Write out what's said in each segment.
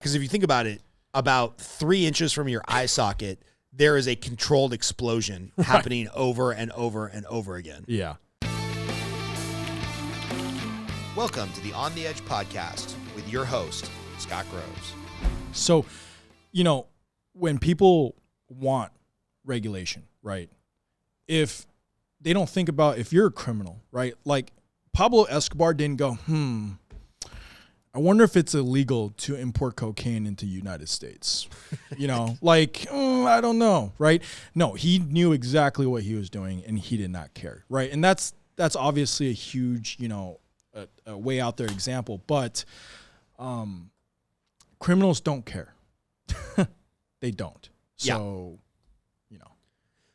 Because if you think about it, about 3 inches from your eye socket, there is a controlled explosion happening over and over and over again. Yeah. Welcome to the On the Edge podcast with your host, Scott Groves. So, when people want regulation, right? If they don't think about if you're a criminal, right? Like Pablo Escobar didn't go, I wonder if it's illegal to import cocaine into the United States. I don't know, right? No, he knew exactly what he was doing and he did not care, right? And that's obviously a huge, a way out there example, but criminals don't care. They don't. So,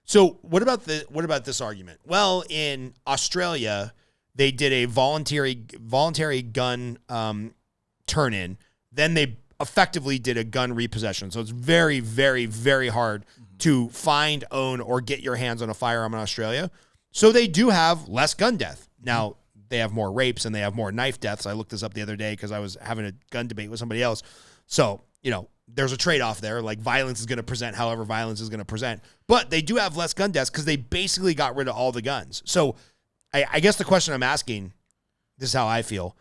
So what about this argument? Well, in Australia, they did a voluntary gun turn-in. Then they effectively did a gun repossession. So it's very, very, very hard to find, own, or get your hands on a firearm in Australia. So they do have less gun death. Now, they have more rapes and they have more knife deaths. I looked this up the other day because I was having a gun debate with somebody else. So, there's a trade-off there. Like, violence is going to present however violence is going to present. But they do have less gun deaths because they basically got rid of all the guns. So I guess the question I'm asking, this is how I feel.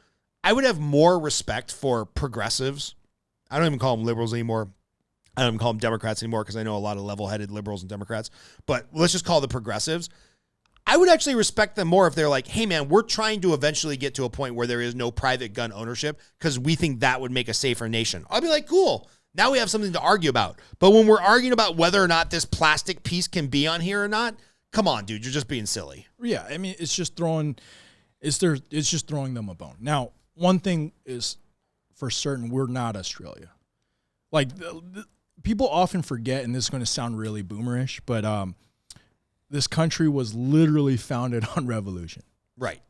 I would have more respect for progressives. I don't even call them liberals anymore. I don't even call them Democrats anymore because I know a lot of level-headed liberals and Democrats. But let's just call the progressives. I would actually respect them more if they're like, hey, man, we're trying to eventually get to a point where there is no private gun ownership because we think that would make a safer nation. I'll be like, cool. Now we have something to argue about. But when we're arguing about whether or not this plastic piece can be on here or not, come on, dude, you're just being silly. Yeah, I mean, it's just throwing them a bone. Now, one thing is for certain, we're not Australia. Like, people often forget, and this is going to sound really boomerish, but this country was literally founded on revolution. Right.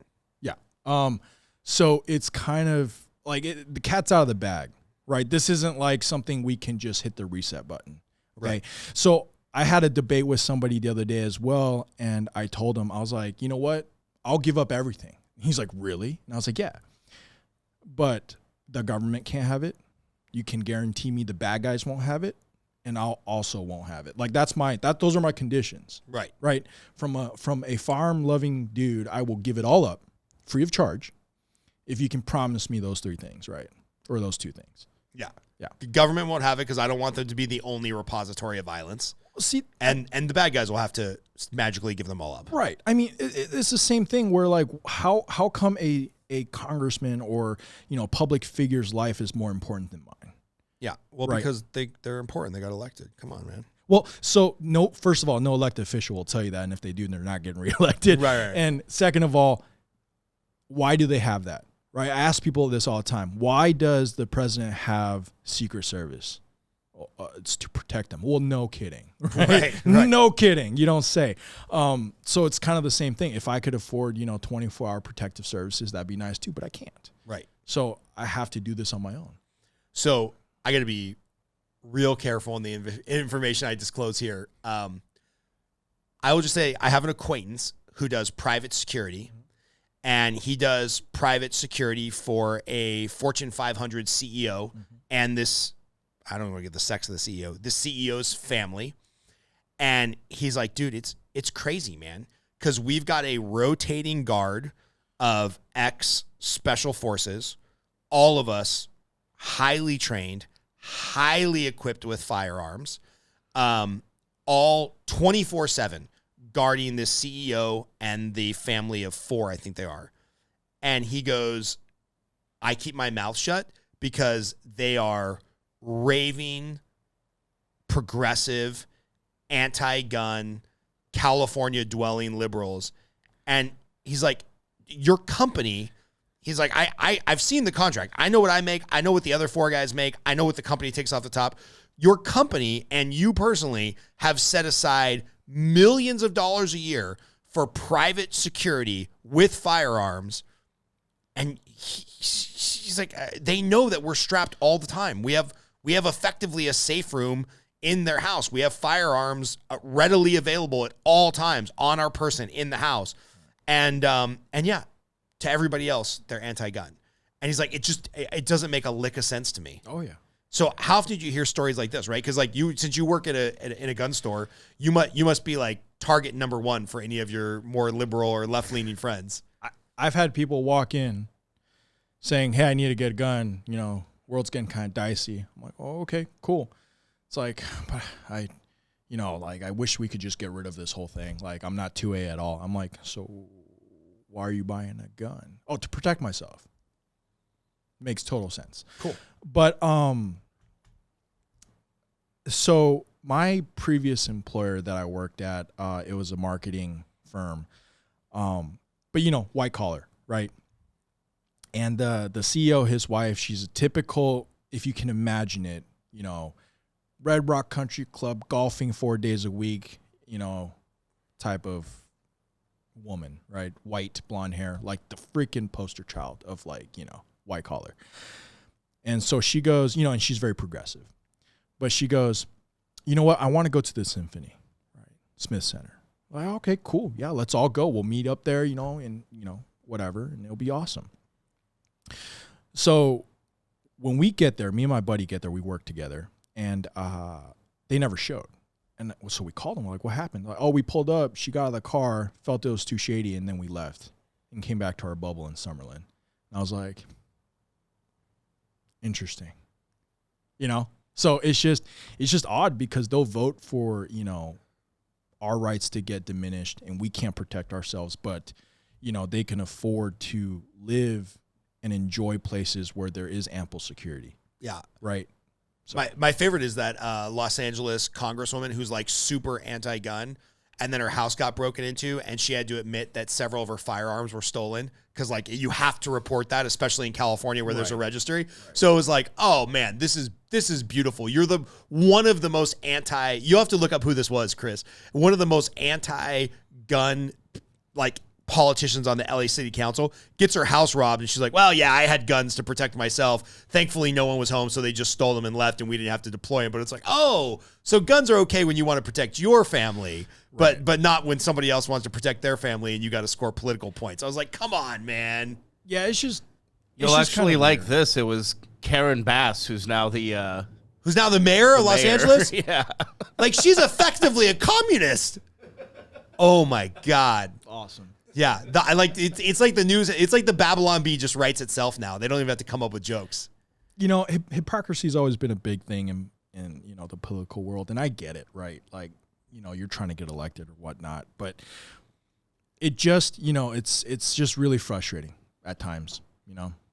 Yeah. So it's kind of like the cat's out of the bag, right? This isn't like something we can just hit the reset button. Okay. Right. So I had a debate with somebody the other day as well. And I told him, I was like, you know what? I'll give up everything. He's like, really? And I was like, yeah, but the government can't have it. You can guarantee me the bad guys won't have it. And I'll also won't have it. Like those are my conditions. Right. Right. From a farm loving dude, I will give it all up free of charge if you can promise me those 3 things, right? Or those 2 things. Yeah. Yeah. The government won't have it because I don't want them to be the only repository of violence. See, and the bad guys will have to magically give them all up. Right. I mean, it's the same thing where like how come a congressman or, public figure's life is more important than mine? Yeah, well, right. Because they're important. They got elected. Come on, man. Well, so first of all, no elected official will tell you that, and if they do, they're not getting reelected. Right. And second of all, why do they have that? Right? I ask people this all the time. Why does the president have Secret Service? It's to protect them. Well, no kidding. Right? No kidding. You don't say. So it's kind of the same thing. If I could afford, 24-hour protective services, that'd be nice too, but I can't. Right. So I have to do this on my own. So I got to be real careful in the information I disclose here. I will just say I have an acquaintance who does private security, and he does private security for a Fortune 500 CEO, and this, I don't want to get the sex of the CEO, the CEO's family. And he's like, dude, it's crazy, man, because we've got a rotating guard of ex-special forces, all of us highly trained, highly equipped with firearms, all 24/7 guarding the CEO and the family of 4, I think they are. And he goes, I keep my mouth shut because they are raving, progressive, anti-gun, California-dwelling liberals. And he's like, your company... He's like, I've seen the contract. I know what I make. I know what the other 4 guys make. I know what the company takes off the top. Your company and you personally have set aside millions of dollars a year for private security with firearms. And he's like, they know that we're strapped all the time. We have effectively a safe room in their house. We have firearms readily available at all times on our person in the house. And yeah. To everybody else, they're anti-gun. And he's like, it doesn't make a lick of sense to me. Oh, yeah. So how often do you hear stories like this, right? Because like since you work in a gun store, you must be like target number one for any of your more liberal or left leaning friends. I've had people walk in saying, "Hey, I need to get a gun. You know, world's getting kind of dicey." I'm like, "Oh, okay, cool." It's like, but I wish we could just get rid of this whole thing. Like, I'm not 2A at all. I'm like, so why are you buying a gun? Oh, to protect myself. Makes total sense. Cool. But so my previous employer that I worked at, it was a marketing firm, but white collar, right? And the CEO, his wife, she's a typical, if you can imagine it, Red Rock Country Club, golfing 4 days a week, type of woman, right? White, blonde hair, like the freaking poster child of white collar. And so she goes, and she's very progressive, but she goes, you know what? I want to go to the symphony, right? Smith Center. Like, okay, cool. Yeah, let's all go. We'll meet up there, and whatever, and it'll be awesome. So when we get there, me and my buddy get there, we work together, and they never showed. And so we called them. We're like, what happened? Like, oh, we pulled up. She got out of the car, felt it was too shady, and then we left and came back to our bubble in Summerlin. And I was like, interesting. So it's just odd because they'll vote for, our rights to get diminished and we can't protect ourselves, but, they can afford to live and enjoy places where there is ample security. Yeah. Right. So. My favorite is that Los Angeles congresswoman who's like super anti-gun, and then her house got broken into, and she had to admit that several of her firearms were stolen because like you have to report that, especially in California where there's a registry. Right. So it was like, oh man, this is beautiful. You're one of the most you have to look up who this was, Chris. One of the most anti-gun like politicians on the LA City Council gets her house robbed, and she's like, well, yeah, I had guns to protect myself. Thankfully, no one was home, so they just stole them and left, and we didn't have to deploy them. But it's like, oh, so guns are okay when you want to protect your family, right, but not when somebody else wants to protect their family and you got to score political points. I was like, come on, man. Yeah, it's just... You'll actually like this. It was Karen Bass, who's now the mayor of Los Angeles? Yeah. Like, she's effectively a communist. Oh, my God. Awesome. Yeah, I like it's like the news. It's like the Babylon Bee just writes itself now. They don't even have to come up with jokes. Hypocrisy's always been a big thing in the political world, and I get it, right? Like, you're trying to get elected or whatnot, but it just, it's just really frustrating at times,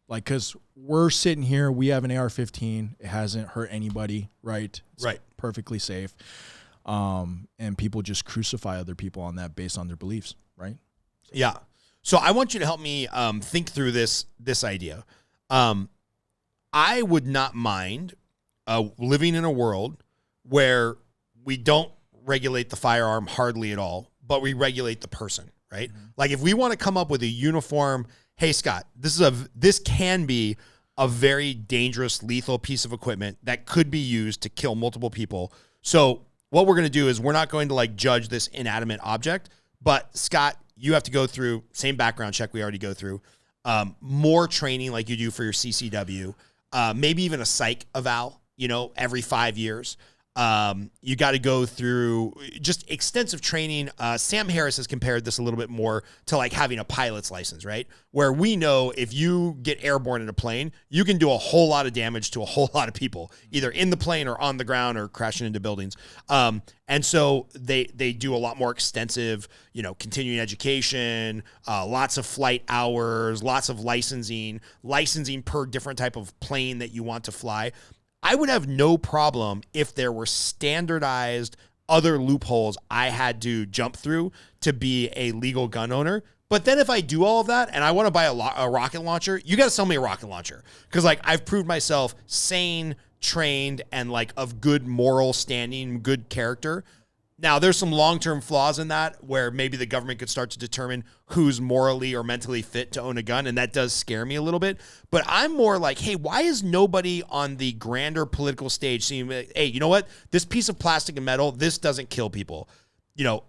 like, because we're sitting here, we have an AR-15, it hasn't hurt anybody, right? It's right, perfectly safe, and people just crucify other people on that based on their beliefs, right? Yeah. So I want you to help me think through this idea. I would not mind living in a world where we don't regulate the firearm hardly at all, but we regulate the person, right? Mm-hmm. Like if we want to come up with a uniform, hey, Scott, this can be a very dangerous, lethal piece of equipment that could be used to kill multiple people. So what we're going to do is we're not going to like judge this inanimate object, but Scott, you have to go through same background check we already go through, more training like you do for your CCW, maybe even a psych eval, every 5 years. You got to go through just extensive training. Sam Harris has compared this a little bit more to like having a pilot's license, right? Where we know if you get airborne in a plane, you can do a whole lot of damage to a whole lot of people, either in the plane or on the ground or crashing into buildings. And so they do a lot more extensive, continuing education, lots of flight hours, lots of licensing per different type of plane that you want to fly. I would have no problem if there were standardized other loopholes I had to jump through to be a legal gun owner. But then if I do all of that and I want to buy a rocket launcher, you got to sell me a rocket launcher. Because like I've proved myself sane, trained, and like of good moral standing, good character. Now, there's some long-term flaws in that where maybe the government could start to determine who's morally or mentally fit to own a gun, and that does scare me a little bit. But I'm more like, hey, why is nobody on the grander political stage saying, hey, you know what? This piece of plastic and metal, this doesn't kill people.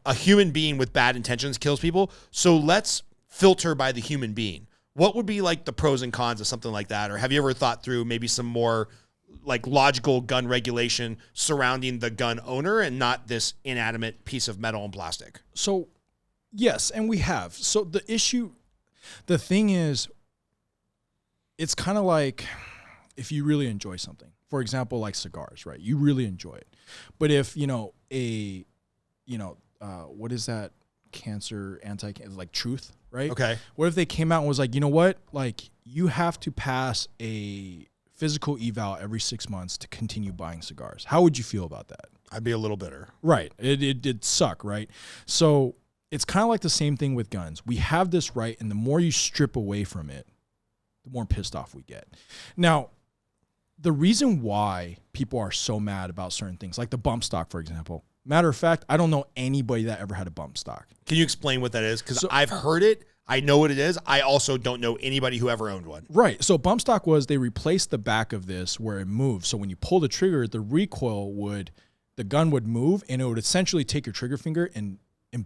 A human being with bad intentions kills people, so let's filter by the human being. What would be like the pros and cons of something like that? Or have you ever thought through maybe some more like logical gun regulation surrounding the gun owner and not this inanimate piece of metal and plastic. So, yes, and we have. So the thing is, it's kind of like if you really enjoy something. For example, like cigars, right? You really enjoy it. But if, what is that cancer, anti-cancer, like Truth, right? Okay. What if they came out and was like, you know what? Like, you have to pass a physical eval every 6 months to continue buying cigars. How would you feel about that? I'd be a little bitter. Right. It did suck, right? So it's kind of like the same thing with guns. We have this right, and the more you strip away from it, the more pissed off we get. Now, the reason why people are so mad about certain things, like the bump stock, for example. Matter of fact, I don't know anybody that ever had a bump stock. Can you explain what that is? Because I've heard it. I know what it is. I also don't know anybody who ever owned one. Right. So bump stock was they replaced the back of this where it moves. So when you pull the trigger, the recoil the gun would move, and it would essentially take your trigger finger and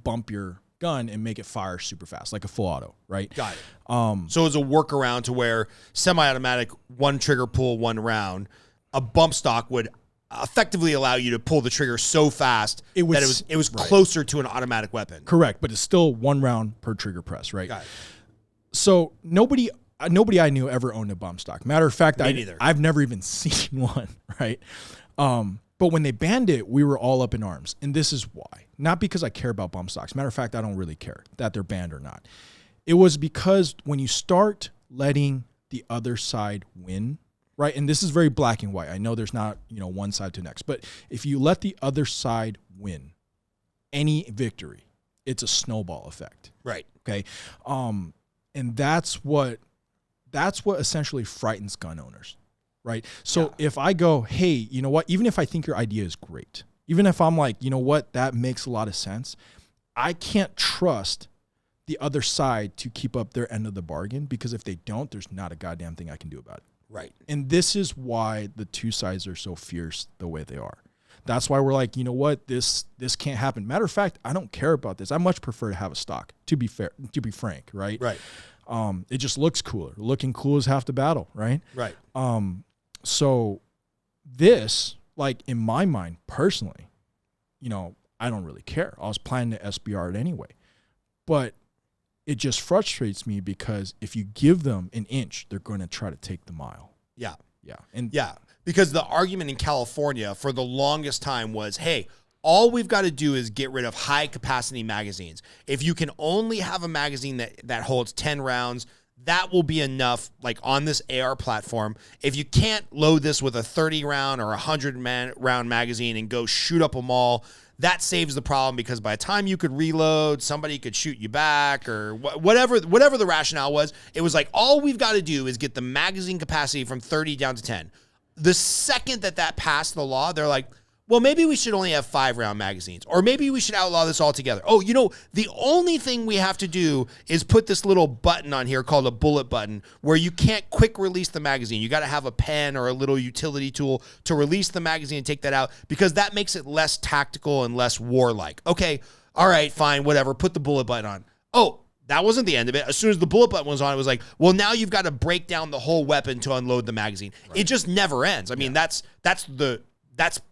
bump your gun and make it fire super fast, like a full auto, right? Got it. So it's a workaround to where semi-automatic, one trigger pull, one round. A bump stock would effectively allow you to pull the trigger so fast that it was right. closer to an automatic weapon. Correct, but it's still one round per trigger press, right? Got it. So nobody I knew ever owned a bump stock. Matter of fact, neither. I've never even seen one, right? But when they banned it, we were all up in arms. And this is why. Not because I care about bump stocks. Matter of fact, I don't really care that they're banned or not. It was because when you start letting the other side win, right? And this is very black and white. I know there's not, one side to next. But if you let the other side win, any victory, it's a snowball effect. Right. Okay. And that's what essentially frightens gun owners. Right. So if I go, hey, you know what, even if I think your idea is great, even if I'm like, you know what, that makes a lot of sense, I can't trust the other side to keep up their end of the bargain, because if they don't, there's not a goddamn thing I can do about it. Right. And this is why the two sides are so fierce the way they are. That's why we're like, you know what, this can't happen. Matter of fact, I don't care about this. I much prefer to have a stock, to be frank, right? Right. It just looks cooler. Looking cool is half the battle, right? Right. So this, like, in my mind personally, I don't really care. I was planning to SBR it anyway. But it just frustrates me because if you give them an inch, they're going to try to take the mile. Yeah. Yeah. Because the argument in California for the longest time was, hey, all we've got to do is get rid of high capacity magazines. If you can only have a magazine that holds 10 rounds, that will be enough, like on this AR platform. If you can't load this with a 30 round or 100 round magazine and go shoot up a mall, that saves the problem, because by the time you could reload, somebody could shoot you back, or whatever the rationale was. It was like, all we've got to do is get the magazine capacity from 30 down to 10. The second that passed the law, they're like, well, maybe we should only have 5-round magazines, or maybe we should outlaw this altogether. Oh, the only thing we have to do is put this little button on here called a bullet button, where you can't quick release the magazine. You got to have a pen or a little utility tool to release the magazine and take that out, because that makes it less tactical and less warlike. Okay, all right, fine, whatever. Put the bullet button on. Oh, that wasn't the end of it. As soon as the bullet button was on, it was like, well, now you've got to break down the whole weapon to unload the magazine. Right. It just never ends. I mean, that's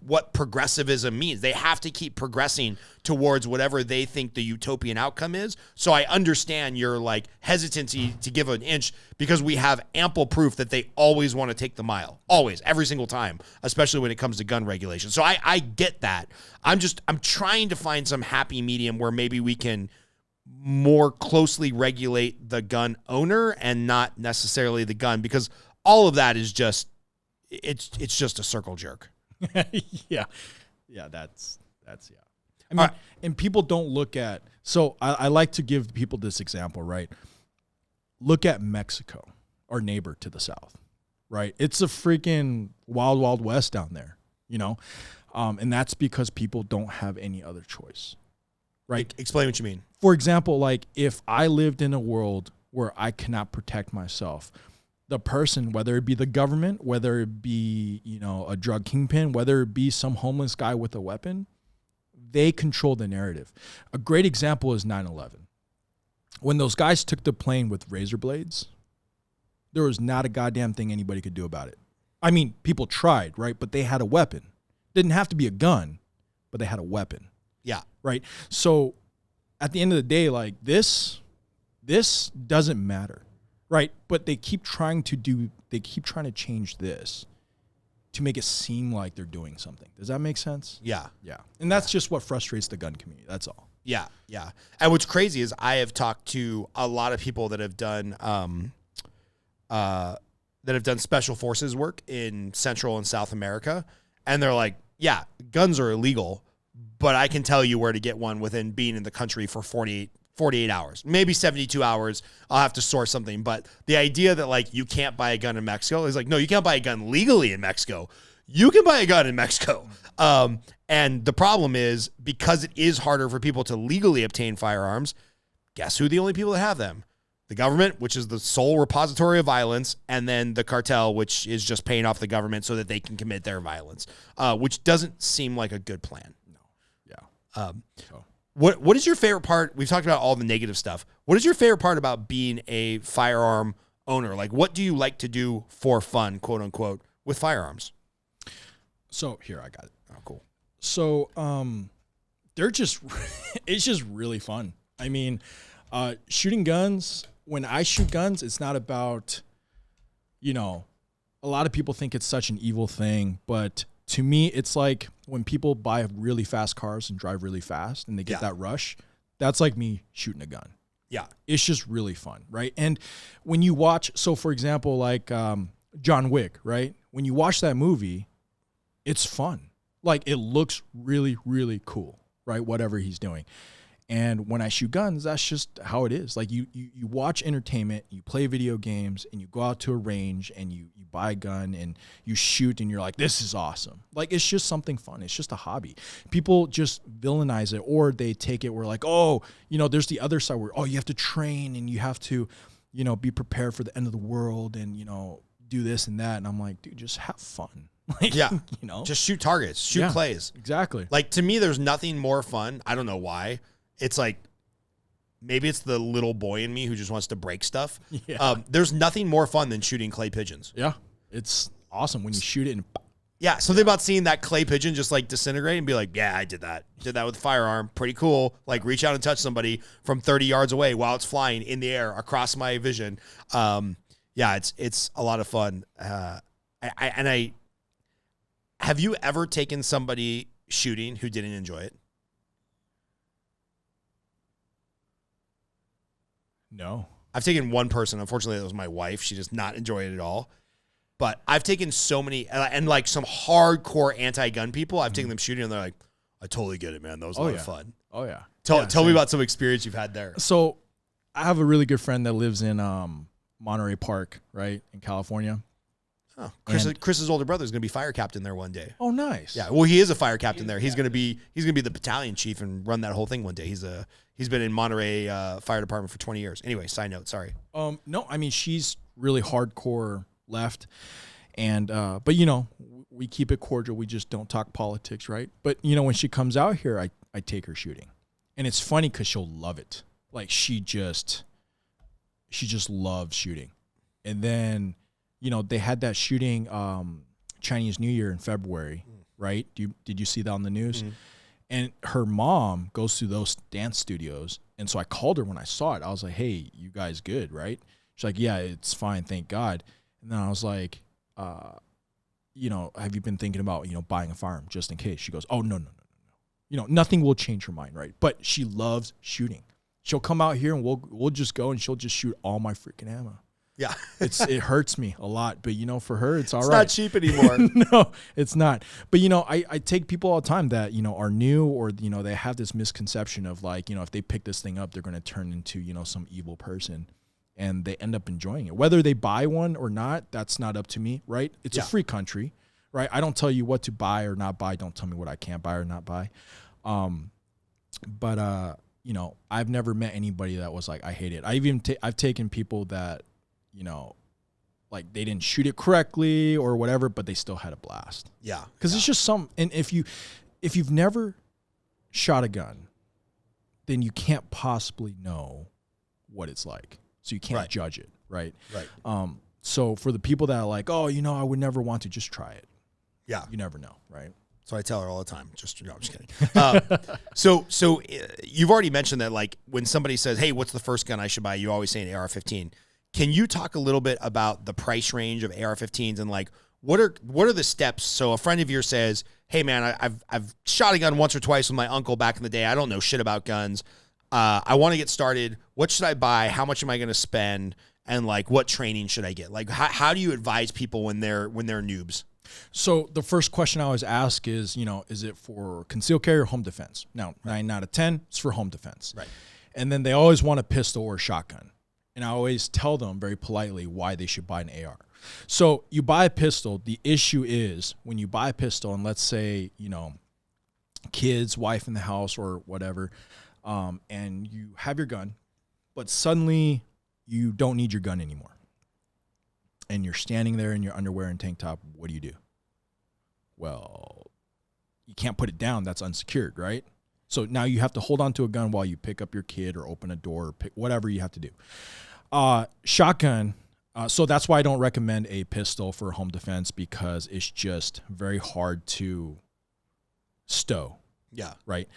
what progressivism means. They have to keep progressing towards whatever they think the utopian outcome is. So I understand your hesitancy to give an inch, because we have ample proof that they always want to take the mile. Always, every single time, especially when it comes to gun regulation. So I get that. I'm trying to find some happy medium where maybe we can more closely regulate the gun owner and not necessarily the gun, because all of that is just, it's just a circle jerk. Yeah, that's yeah. I mean, and people don't look at. So I like to give people this example, right? Look at Mexico, our neighbor to the south, right? It's a freaking wild, wild west down there, and that's because people don't have any other choice, right? Explain what you mean. For example, if I lived in a world where I cannot protect myself, the person, whether it be the government, whether it be, a drug kingpin, whether it be some homeless guy with a weapon, they control the narrative. A great example is 9/11. When those guys took the plane with razor blades, there was not a goddamn thing anybody could do about it. I mean, people tried, right? But they had a weapon. Didn't have to be a gun, but they had a weapon. Yeah. Right. So at the end of the day, like this doesn't matter. Right. But they keep trying to change this to make it seem like they're doing something. Does that make sense? Yeah. Yeah. And that's just what frustrates the gun community. That's all. Yeah. Yeah. And what's crazy is I have talked to a lot of people that have done special forces work in Central and South America. And they're like, yeah, guns are illegal, but I can tell you where to get one within being in the country for 48 hours, maybe 72 hours. I'll have to source something. But the idea that like you can't buy a gun in Mexico is like, no, you can't buy a gun legally in Mexico. You can buy a gun in Mexico. And the problem is because it is harder for people to legally obtain firearms, guess who the only people that have them? The government, which is the sole repository of violence, and then the cartel, which is just paying off the government so that they can commit their violence, which doesn't seem like a good plan. No. Yeah. What is your favorite part? We've talked about all the negative stuff. What is your favorite part about being a firearm owner? Like, what do you like to do for fun, quote unquote, with firearms? So here, I got it. Oh, cool. So, they're just, it's just really fun. I mean, shooting guns, when I shoot guns, it's not about, a lot of people think it's such an evil thing, but to me, it's like when people buy really fast cars and drive really fast and they get that rush, that's like me shooting a gun. Yeah. It's just really fun, right? And when you watch, so for example, like John Wick, right? When you watch that movie, it's fun. Like it looks really, really cool, right? Whatever he's doing. And when I shoot guns, that's just how it is. Like you watch entertainment, you play video games, and you go out to a range and you buy a gun and you shoot and you're like, this is awesome. Like it's just something fun. It's just a hobby. People just villainize it, or they take it where like, oh, there's the other side where, oh, you have to train and you have to, be prepared for the end of the world and, do this and that. And I'm like, dude, just have fun. Like, yeah. Just shoot targets, shoot clays. Exactly. Like to me, there's nothing more fun. I don't know why. It's like, maybe it's the little boy in me who just wants to break stuff. Yeah. There's nothing more fun than shooting clay pigeons. Yeah. It's awesome when you shoot it and yeah, something about seeing that clay pigeon just like disintegrate and be like, yeah, I did that. Did that with a firearm. Pretty cool. Like reach out and touch somebody from 30 yards away while it's flying in the air across my vision. Yeah, it's a lot of fun. Have you ever taken somebody shooting who didn't enjoy it? No. I've taken one person. Unfortunately, that was my wife. She does not enjoy it at all. But I've taken so many, and like some hardcore anti-gun people, I've taken them shooting, and they're like, I totally get it, man. That was a lot of fun. Oh, yeah. Tell me about some experience you've had there. So I have a really good friend that lives in Monterey Park, right, in California. Oh, Chris's older brother is going to be fire captain there one day. Oh, nice. Yeah, well, he is a fire captain there. He's going to be the battalion chief and run that whole thing one day. He's been in Monterey Fire Department for 20 years. Anyway, side note, sorry. No, I mean she's really hardcore left, and but we keep it cordial. We just don't talk politics, right? But when she comes out here, I take her shooting, and it's funny because she'll love it. Like she just loves shooting, and then. They had that shooting Chinese New Year in February, right? Did you see that on the news? Mm-hmm. And her mom goes to those dance studios. And so I called her when I saw it. I was like, hey, you guys good, right? She's like, yeah, it's fine. Thank God. And then I was like, have you been thinking about, buying a firearm just in case? She goes, oh, no. Nothing will change her mind, right? But she loves shooting. She'll come out here and we'll just go and she'll just shoot all my freaking ammo. Yeah. It hurts me a lot, but for her, it's all right. right. It's not cheap anymore. No, it's not. But I take people all the time that, are new or, they have this misconception of like, if they pick this thing up, they're going to turn into, some evil person and they end up enjoying it. Whether they buy one or not, that's not up to me, right? It's a free country, right? I don't tell you what to buy or not buy. Don't tell me what I can't buy or not buy. But I've never met anybody that was like, I hate it. I've taken people that, like they didn't shoot it correctly or whatever, but they still had a blast. Yeah. Because it's just and if you've never shot a gun, then you can't possibly know what it's like. So you can't judge it. Right. Right. So for the people that are like, oh, I would never want to, just try it. Yeah. You never know, right? So I tell her all the time. I'm just kidding. So you've already mentioned that, like, when somebody says, "Hey, what's the first gun I should buy?" You always say an AR-15. Can you talk a little bit about the price range of AR-15s and like what are the steps? So a friend of yours says, "Hey, man, I've shot a gun once or twice with my uncle back in the day. I don't know shit about guns. I want to get started. What should I buy? How much am I going to spend? And like, what training should I get? Like, how do you advise people when they're noobs?" So the first question I always ask is, is it for concealed carry or home defense? Now, 9 out of 10, it's for home defense. Right. And then they always want a pistol or a shotgun. And I always tell them very politely why they should buy an AR. So you buy a pistol. The issue is when you buy a pistol, and let's say, kids, wife in the house or whatever, and you have your gun, but suddenly you don't need your gun anymore. And you're standing there in your underwear and tank top, what do? Well, you can't put it down. That's unsecured, right? So now you have to hold on to a gun while you pick up your kid or open a door or pick whatever you have to do. Shotgun. So that's why I don't recommend a pistol for home defense, because it's just very hard to stow. Yeah. Right.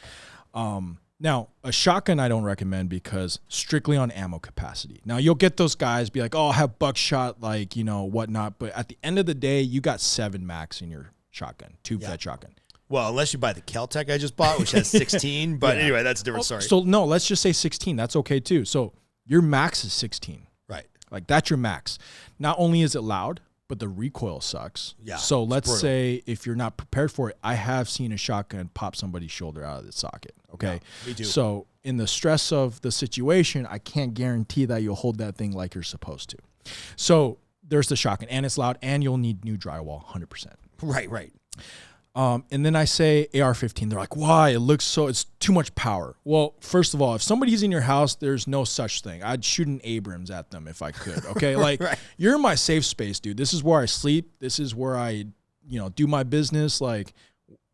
Now, a shotgun I don't recommend because strictly on ammo capacity. Now, you'll get those guys be like, oh, I have buckshot, like, whatnot. But at the end of the day, you got 7 max in your shotgun, tube-fed shotgun. Well, unless you buy the Kel-Tec I just bought, which has 16. But anyway, that's a different story. So, no, let's just say 16. That's okay, too. So your max is 16. Right. Like, that's your max. Not only is it loud, but the recoil sucks. Yeah. So let's say if you're not prepared for it, I have seen a shotgun pop somebody's shoulder out of the socket. Okay. Yeah, me too. So in the stress of the situation, I can't guarantee that you'll hold that thing like you're supposed to. So there's the shotgun, and it's loud, and you'll need new drywall, 100%. Right. And then I say AR-15. They're like, why? It's too much power. Well, first of all, if somebody's in your house, there's no such thing. I'd shoot an Abrams at them if I could. Okay. Like You're in my safe space, dude. This is where I sleep. This is where I, do my business. Like,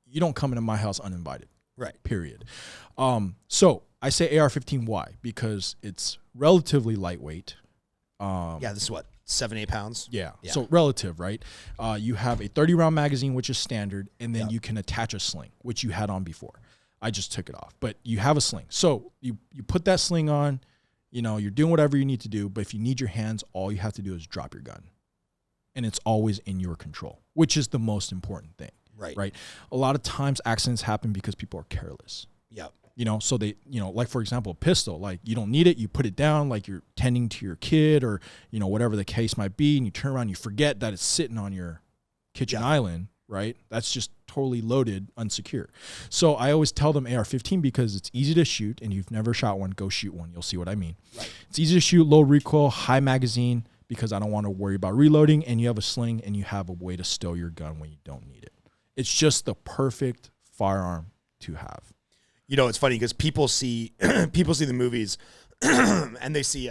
you don't come into my house uninvited. Right. Period. So I say AR-15. Why? Because it's relatively lightweight. This is what, 7-8 pounds? Yeah. So relative, right? You have a 30-round magazine, which is standard, and then Yep. you can attach a sling, which you had on before. I just took it off, but you have a sling. So you put that sling on, you're doing whatever you need to do, but if you need your hands, all you have to do is drop your gun. And it's always in your control, which is the most important thing. Right. A lot of times accidents happen because people are careless. Yep. So they, like, for example, a pistol, like, you don't need it. You put it down like you're tending to your kid or, whatever the case might be. And you turn around, you forget that it's sitting on your kitchen island, right? That's just totally loaded, unsecure. So I always tell them AR-15 because it's easy to shoot, and you've never shot one, go shoot one. You'll see what I mean. Right. It's easy to shoot, low recoil, high magazine, because I don't want to worry about reloading, and you have a sling and you have a way to stow your gun when you don't need it. It's just the perfect firearm to have. It's funny because people see the movies and they see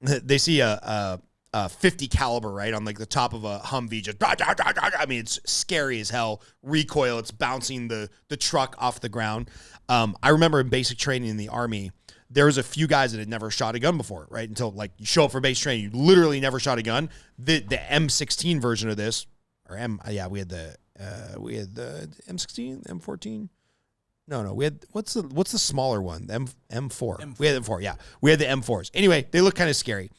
they see a 50 caliber, right, on like the top of a Humvee, just I mean, it's scary as hell. Recoil, it's bouncing the truck off the ground. I remember in basic training in the Army, there was a few guys that had never shot a gun before, right? Until like you show up for basic training, you literally never shot a gun. The M16 version of this, or we had the M16, M14. No, we had what's the smaller one? M4. We had the M4. Yeah, we had the M4s. Anyway, they look kind of scary,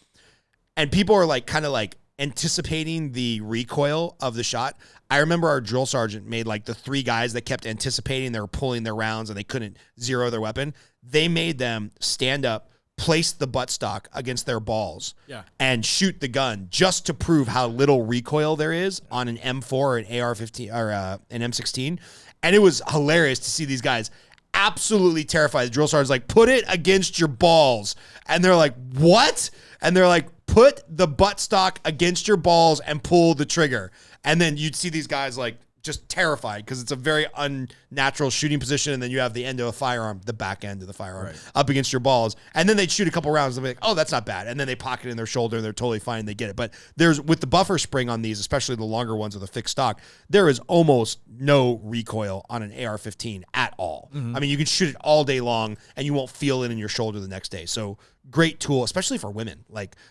and people are like kind of like anticipating the recoil of the shot. I remember our drill sergeant made like the 3 guys that kept anticipating they were pulling their rounds and they couldn't zero their weapon. They made them stand up, place the buttstock against their balls, and shoot the gun just to prove how little recoil there is on an M4 or an AR-15 or an M16. And it was hilarious to see these guys absolutely terrified. The drill sergeant's like, put it against your balls. And they're like, what? And they're like, put the buttstock against your balls and pull the trigger. And then you'd see these guys like just terrified because it's a very unnatural shooting position, and then you have the end of a firearm, the back end of the firearm, up against your balls, and then they'd shoot a couple rounds and be like, oh, that's not bad, and then they pocket it in their shoulder and they're totally fine and they get it. But there's, with the buffer spring on these, especially the longer ones with a fixed stock, there is almost no recoil on an AR-15 at all. I mean, you can shoot it all day long and you won't feel it in your shoulder the next day. So great tool, especially for women.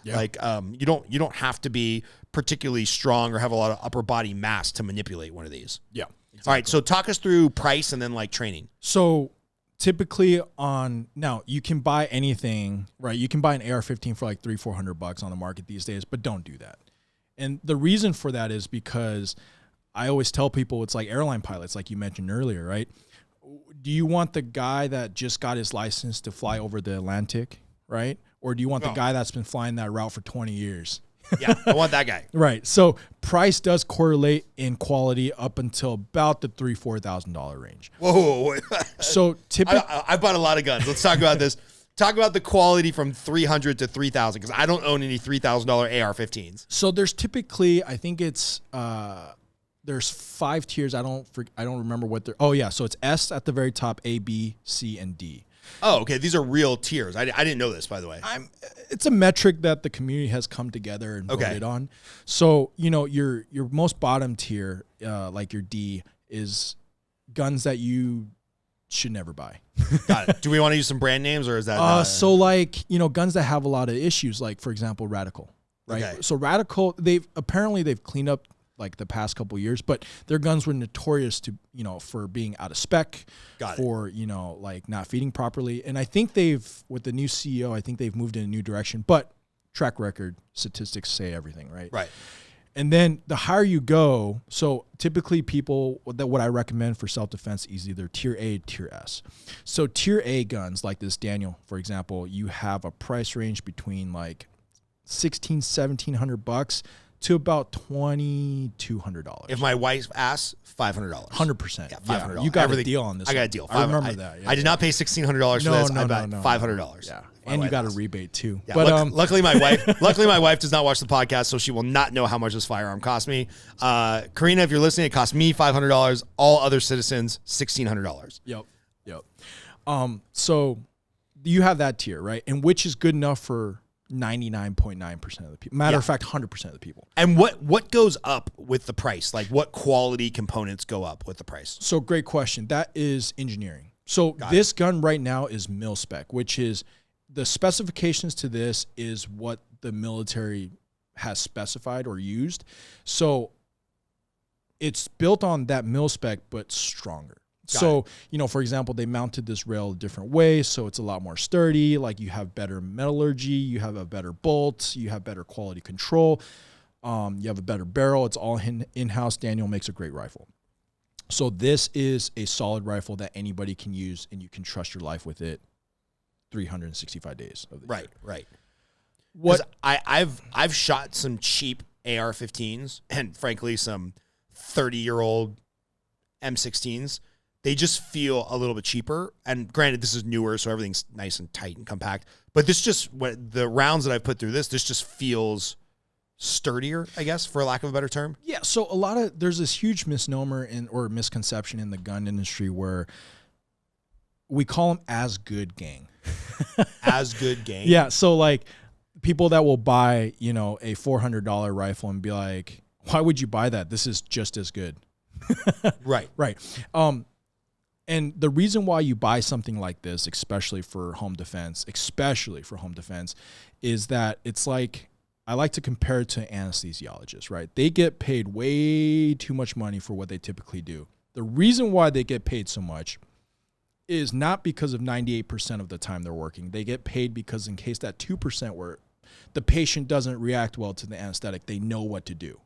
You don't have to be particularly strong or have a lot of upper body mass to manipulate one of these. Yeah. All right, so talk us through price and then like training. So typically now you can buy anything, right? You can buy an AR-15 for like $300-400 on the market these days, but don't do that. And the reason for that is because I always tell people it's like airline pilots, like you mentioned earlier, right? Do you want the guy that just got his license to fly over the Atlantic, right? Or do you want the guy that's been flying that route for 20 years? Yeah, I want that guy. Right. So price does correlate in quality up until about the $3,000-4,000 range. Whoa. So typically, I bought a lot of guns. Let's talk about this. Talk about the quality from 300 to 3,000 because I don't own any $3,000 AR-15s. So there's typically, I think it's there's 5 tiers. I don't remember what they're. Oh yeah, so it's S at the very top, A, B, C, and D. Oh, okay. These are real tiers. I didn't know this, by the way. It's a metric that the community has come together and voted on. So, your most bottom tier, like your D, is guns that you should never buy. Got it. Do we want to use some brand names or is that? Guns that have a lot of issues, like, for example, Radical, right? Okay. So Radical, they've cleaned up like the past couple of years, but their guns were notorious to, for being out of spec, for, like not feeding properly. And I think with the new CEO, I think they've moved in a new direction, but track record statistics say everything, right? Right. And then the higher you go, so typically what I recommend for self-defense is either tier A, tier S. So tier A guns like this Daniel, for example, you have a price range between like $1,600-1,700 to about $2,200. If my wife asks, $500. 100%. Yeah, $500. You got a deal on this. I got a deal. I remember that. Yeah, I did not pay $1,600 for this. I bought $500. Yeah, and you got a rebate too. Yeah, but luckily my wife does not watch the podcast, so she will not know how much this firearm cost me. Karina, if you're listening, it cost me $500. All other citizens, $1,600. Yep. So you have that tier, right? And which is good enough for 99.9% of the people. Matter of fact, 100% of the people. And what goes up with the price? Like what quality components go up with the price? So great question. That is engineering. So this gun right now is mil spec, which is the specifications to this is what the military has specified or used. So it's built on that mil spec, but stronger. So, for example, they mounted this rail a different way, so it's a lot more sturdy. Like you have better metallurgy, you have a better bolt, you have better quality control, you have a better barrel. It's all in-house. Daniel makes a great rifle. So this is a solid rifle that anybody can use, and you can trust your life with it 365 days of the year. Right. What I've shot some cheap AR-15s and frankly some 30-year-old M16s. They just feel a little bit cheaper. And granted, this is newer, so everything's nice and tight and compact. But the rounds that I've put through this just feels sturdier, I guess, for lack of a better term. Yeah, so there's this huge misnomer or misconception in the gun industry where we call them as good gang. As good gang? Yeah, so like people that will buy, a $400 rifle and be like, why would you buy that? This is just as good. Right. And the reason why you buy something like this, especially for home defense, is that it's like, I like to compare it to anesthesiologists, right? They get paid way too much money for what they typically do. The reason why they get paid so much is not because of 98% of the time they're working. They get paid because in case that 2% where the patient doesn't react well to the anesthetic, they know what to do.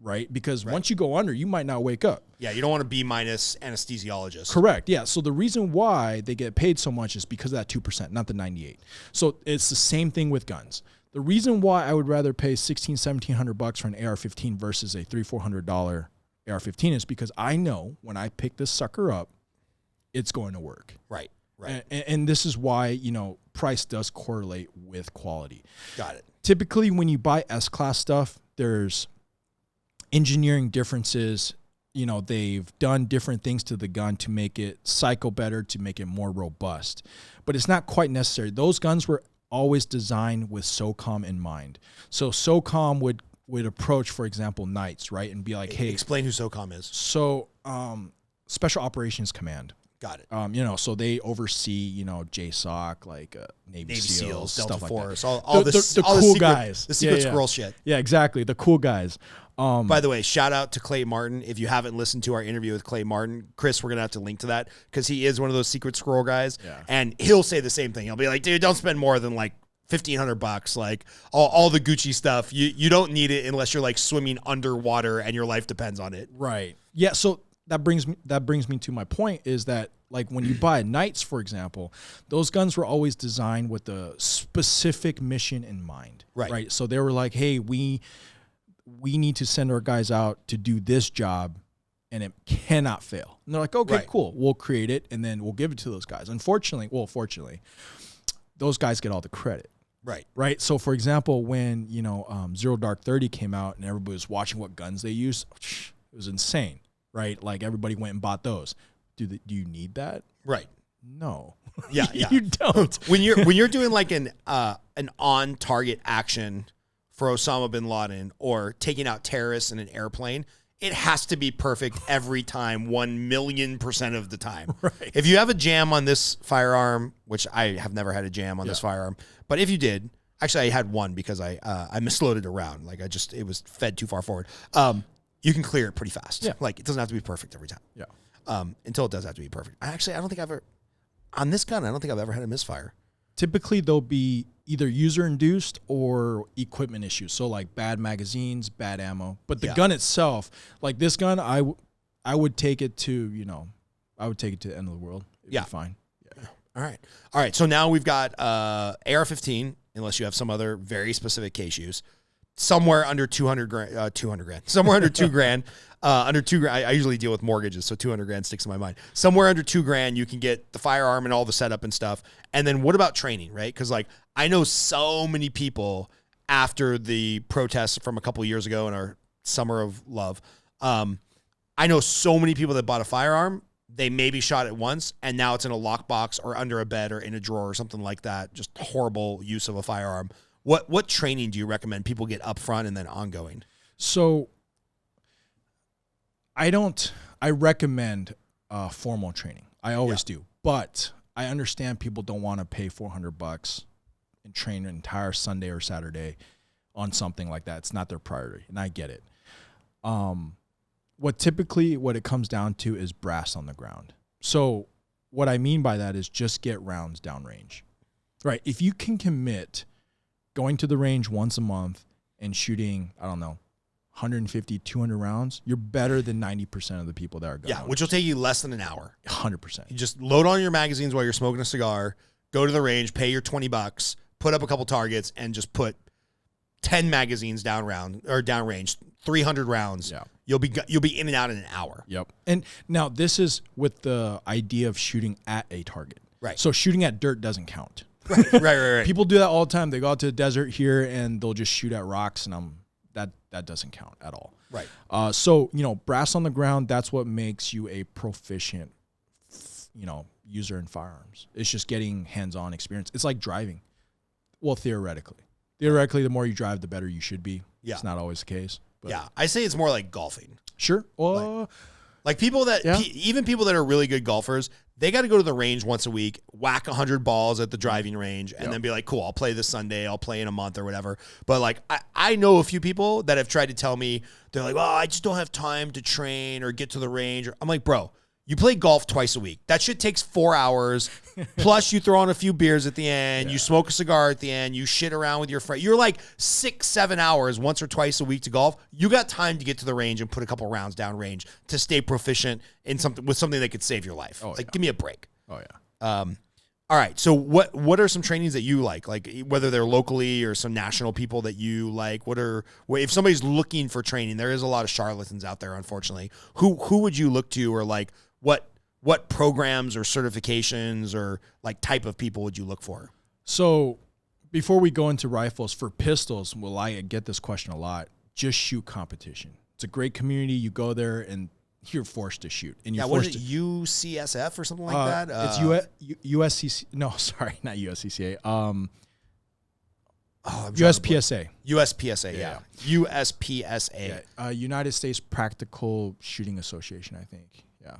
Right? Because once you go under, you might not wake up. Yeah, you don't want to be minus anesthesiologist. Correct. Yeah. So the reason why they get paid so much is because of that 2%, not the 98. So it's the same thing with guns. The reason why I would rather pay $1,600-1,700 for an AR-15 versus a $300-400 AR-15 is because I know when I pick this sucker up, it's going to work. Right. And this is why, price does correlate with quality. Got it. Typically, when you buy S-Class stuff, there's engineering differences they've done different things to the gun to make it cycle better, to make it more robust. But it's not quite necessary. Those guns were always designed with SOCOM in mind. So SOCOM would approach, for example, Knights, right, and be like, hey. Explain who SOCOM is. So Special Operations Command. Got it. So they oversee, JSOC, like Navy SEALs, Delta stuff Force, like that. all the all cool secret, guys. The secret squirrel shit. Yeah, exactly. The cool guys. By the way, shout out to Clay Martin. If you haven't listened to our interview with Clay Martin, Chris, we're going to have to link to that because he is one of those secret squirrel guys. Yeah. And he'll say the same thing. He'll be like, dude, don't spend more than like $1,500. Like all the Gucci stuff. You don't need it unless you're like swimming underwater and your life depends on it. Right. Yeah. So that brings me to my point is that, like, when you buy Knights, for example, those guns were always designed with a specific mission in mind. Right. So they were like, hey, we need to send our guys out to do this job and it cannot fail. And they're like, okay, cool. We'll create it and then we'll give it to those guys. Fortunately, those guys get all the credit. Right. So, for example, when, Zero Dark 30 came out and everybody was watching what guns they used, it was insane. Right. Like, everybody went and bought those. Do you need that? Right. No. Yeah. You don't. When you're doing like an on target action for Osama bin Laden or taking out terrorists in an airplane, it has to be perfect every time, 1,000,000% of the time. Right. If you have a jam on this firearm, which I have never had a jam on this firearm, but if you did, actually I had one because I misloaded a round. Like it was fed too far forward. You can clear it pretty fast. Yeah. Like it doesn't have to be perfect every time. Yeah. Until it does have to be perfect. I don't think I've ever, on this gun, I don't think I've ever had a misfire. Typically, they'll be either user-induced or equipment issues. So, like, bad magazines, bad ammo. But the gun itself, like this gun, I would take it to, the end of the world. It'd be fine. Yeah. All right. So now we've got AR-15, unless you have some other very specific case use, somewhere under 200 grand, somewhere under $2,000. Under $2,000, I usually deal with mortgages, so 200 grand sticks in my mind. Somewhere under $2,000, you can get the firearm and all the setup and stuff. And then what about training, right? Because like I know so many people after the protests from a couple of years ago in our summer of love. I know so many people that bought a firearm. They maybe shot it once, and now it's in a lockbox or under a bed or in a drawer or something like that. Just horrible use of a firearm. What training do you recommend people get up front and then ongoing? So I recommend formal training. I always do. But I understand people don't want to pay $400 and train an entire Sunday or Saturday on something like that. It's not their priority, and I get it. What it comes down to is brass on the ground. So what I mean by that is just get rounds downrange. Right. If you can commit going to the range once a month and shooting, 150, 200 rounds, you're better than 90% of the people that are going. Yeah, which will take you less than an hour. 100%. You just load on your magazines while you're smoking a cigar, go to the range, pay your $20, put up a couple targets, and just put 10 magazines downrange, 300 rounds. Yeah. You'll be in and out in an hour. Yep. And now this is with the idea of shooting at a target. Right. So shooting at dirt doesn't count. Right. People do that all the time. They go out to the desert here and they'll just shoot at rocks, and that doesn't count at all. Right. So, brass on the ground, that's what makes you a proficient, user in firearms. It's just getting hands-on experience. It's like driving. Well, theoretically. The more you drive, the better you should be. Yeah. It's not always the case. But Yeah. I say it's more like golfing. Sure. Well, Like people that, even people that are really good golfers, they got to go to the range once a week, whack 100 balls at the driving range, and then be like, cool, I'll play this Sunday, I'll play in a month or whatever. But like, I know a few people that have tried to tell me, they're like, well, I just don't have time to train or get to the range. I'm like, bro, you play golf twice a week. That shit takes 4 hours. Plus, you throw on a few beers at the end. You smoke a cigar at the end. You shit around with your friend. You're like 6-7 hours once or twice a week to golf. You got time to get to the range and put a couple rounds down range to stay proficient in something that could save your life. Give me a break. Oh yeah. All right. So what are some trainings that you like whether they're locally or some national people that you like? If somebody's looking for training, there is a lot of charlatans out there, unfortunately. Who would you look to, or like what programs or certifications or like type of people would you look for? So before we go into rifles, for pistols, I get this question a lot. Just shoot competition. It's a great community. You go there and you're forced to shoot, and you're Yeah, what forced is it, to UCSF or something like that? it's USCC. No, sorry, not USCCA. USPSA. USPSA, yeah. USPSA. Yeah. United States Practical Shooting Association, I think. Yeah.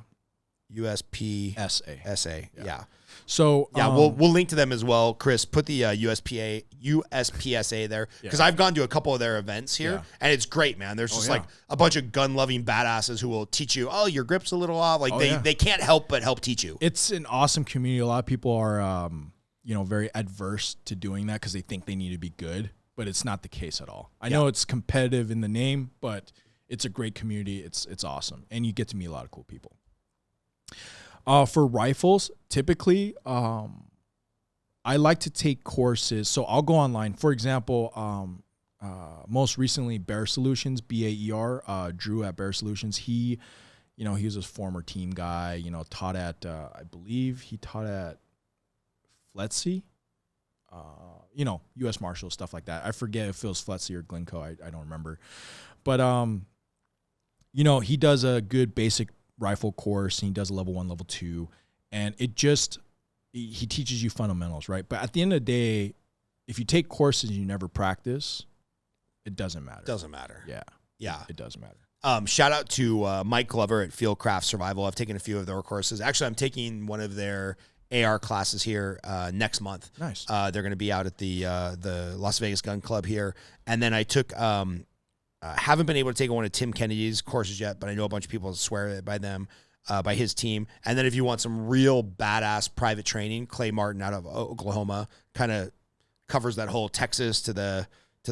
USPSA. Yeah. So yeah, we'll link to them as well. Chris, put the USPSA there because I've gone to a couple of their events here, and it's great, man. There's just like a bunch of gun-loving badasses who will teach you. Oh, your grip's a little off. Like they can't help but help teach you. It's an awesome community. A lot of people are very adverse to doing that because they think they need to be good, but it's not the case at all. I know it's competitive in the name, but it's a great community. It's awesome, and you get to meet a lot of cool people. For rifles, typically, I like to take courses. So I'll go online. For example, most recently, Bear Solutions, BAER, Drew at Bear Solutions. He was a former team guy. Taught at I believe he taught at FLETC. U.S. Marshals, stuff like that. I forget if it was FLETC or Glencoe. I don't remember, but he does a good basic rifle course, and he does a level 1, level 2, and he teaches you fundamentals, right? But at the end of the day, if you take courses and you never practice, it doesn't matter. Doesn't matter. Yeah, it doesn't matter. Shout out to Mike Glover at Fieldcraft Survival. I've taken a few of their courses. Actually, I'm taking one of their AR classes here next month. Nice. They're going to be out at the Las Vegas Gun Club here, and then I took. Haven't been able to take one of Tim Kennedy's courses yet, but I know a bunch of people swear by them, by his team. And then if you want some real badass private training, Clay Martin out of Oklahoma kind of covers that whole Texas to the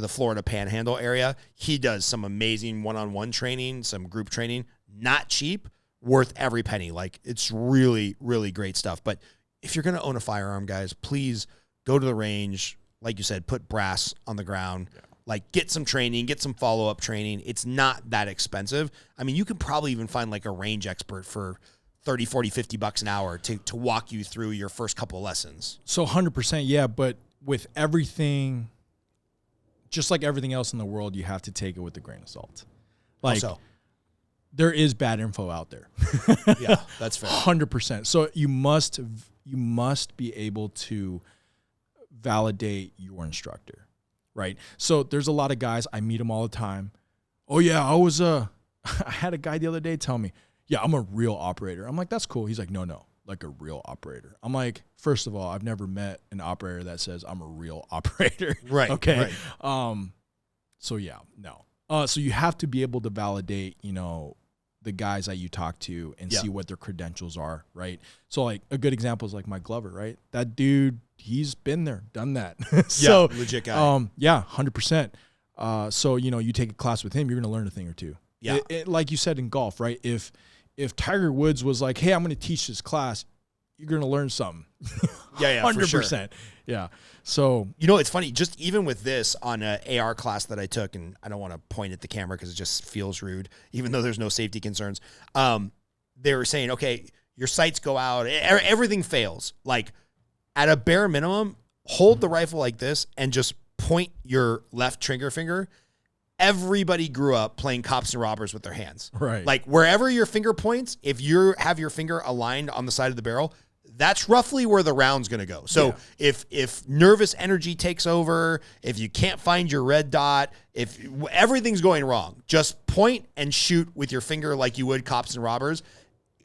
Florida Panhandle area. He does some amazing one-on-one training, some group training, not cheap, worth every penny. Like it's really, really great stuff. But if you're going to own a firearm, guys, please go to the range. Like you said, put brass on the ground. Yeah. Like, get some training, get some follow-up training. It's not that expensive. I mean, you can probably even find, like, a range expert for $30, $40, $50 an hour to walk you through your first couple of lessons. So 100%, yeah, but with everything, just like everything else in the world, you have to take it with a grain of salt. Like, there is bad info out there. Yeah, that's fair. 100%. So you must be able to validate your instructor. Right. So there's a lot of guys, I meet them all the time. Oh yeah, I had a guy the other day tell me, yeah, I'm a real operator. I'm like, that's cool. He's like, no, like a real operator. I'm like, first of all, I've never met an operator that says I'm a real operator. Right. Okay. Right. So yeah, no. So you have to be able to validate, the guys that you talk to and see what their credentials are. Right. So like a good example is like Mike Glover, right? That dude, he's been there, done that. So legit guy. 100%. So, you take a class with him, you're going to learn a thing or two. Yeah. Like you said in golf, right? If Tiger Woods was like, hey, I'm going to teach this class, you're going to learn something. Yeah, 100%. For sure. Yeah. So, it's funny, just even with this on an AR class that I took, and I don't want to point at the camera because it just feels rude, even though there's no safety concerns. They were saying, okay, your sights go out, everything fails. Like, at a bare minimum, hold the rifle like this and just point your left trigger finger. Everybody grew up playing cops and robbers with their hands. Right. Like wherever your finger points, if you have your finger aligned on the side of the barrel, that's roughly where the round's going to go. So if nervous energy takes over, if you can't find your red dot, if everything's going wrong, just point and shoot with your finger like you would cops and robbers.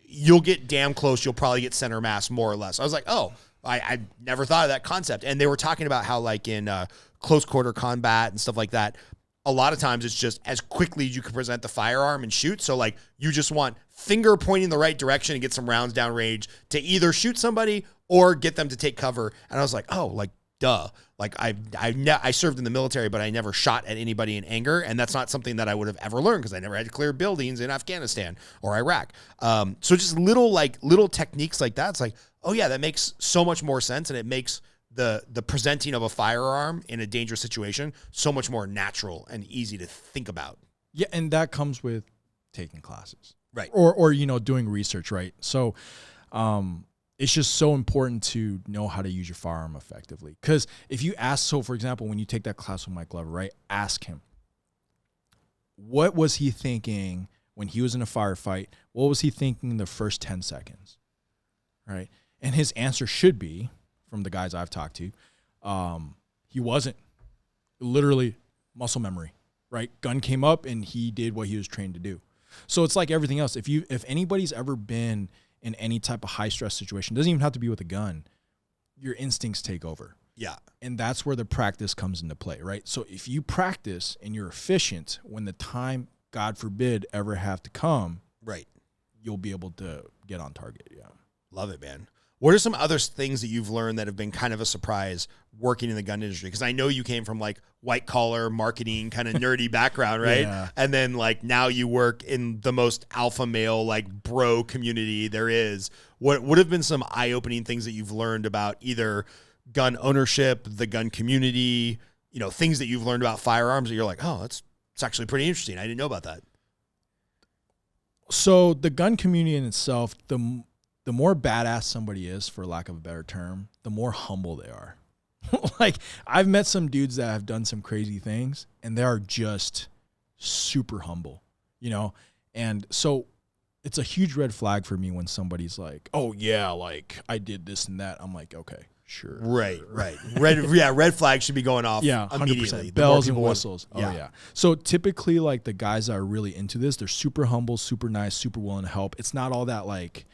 You'll get damn close. You'll probably get center mass more or less. I was like, oh, I never thought of that concept. And they were talking about how like in close quarter combat and stuff like that, a lot of times it's just as quickly as you can present the firearm and shoot. So like you just want finger pointing the right direction and get some rounds down range to either shoot somebody or get them to take cover. And I was like, oh, like duh. Like I served in the military, but I never shot at anybody in anger. And that's not something that I would have ever learned because I never had to clear buildings in Afghanistan or Iraq. So just little techniques like that. It's like, oh yeah, that makes so much more sense. And it makes the presenting of a firearm in a dangerous situation so much more natural and easy to think about. Yeah, and that comes with taking classes. Right. Or doing research, right? So it's just so important to know how to use your firearm effectively. Because if you ask, so for example, when you take that class with Mike Glover, right, ask him, what was he thinking when he was in a firefight, what was he thinking the first 10 seconds? Right? And his answer should be, from the guys I've talked to, he wasn't. Literally muscle memory, right? Gun came up and he did what he was trained to do. So it's like everything else. If anybody's ever been in any type of high stress situation, doesn't even have to be with a gun, your instincts take over. Yeah. And that's where the practice comes into play, right? So if you practice and you're efficient, when the time, God forbid, ever have to come, right, you'll be able to get on target. Yeah. Love it, man. What are some other things that you've learned that have been kind of a surprise working in the gun industry? Because I know you came from like white collar marketing kind of nerdy background, right? Yeah. And then like now you work in the most alpha male like bro community there is. What would have been some eye-opening things that you've learned about either gun ownership, the gun community, you know, things that you've learned about firearms that you're like, oh, it's actually pretty interesting. I didn't know about that. So the gun community in itself, the more badass somebody is, for lack of a better term, the more humble they are. Like, I've met some dudes that have done some crazy things, and they are just super humble, you know? And so it's a huge red flag for me when somebody's like, oh, yeah, like, I did this and that. I'm like, okay, sure. Right. Red flag should be going off immediately. 100%. Bells and whistles. Oh, yeah. So typically, like, the guys that are really into this, they're super humble, super nice, super willing to help. It's not all that, like,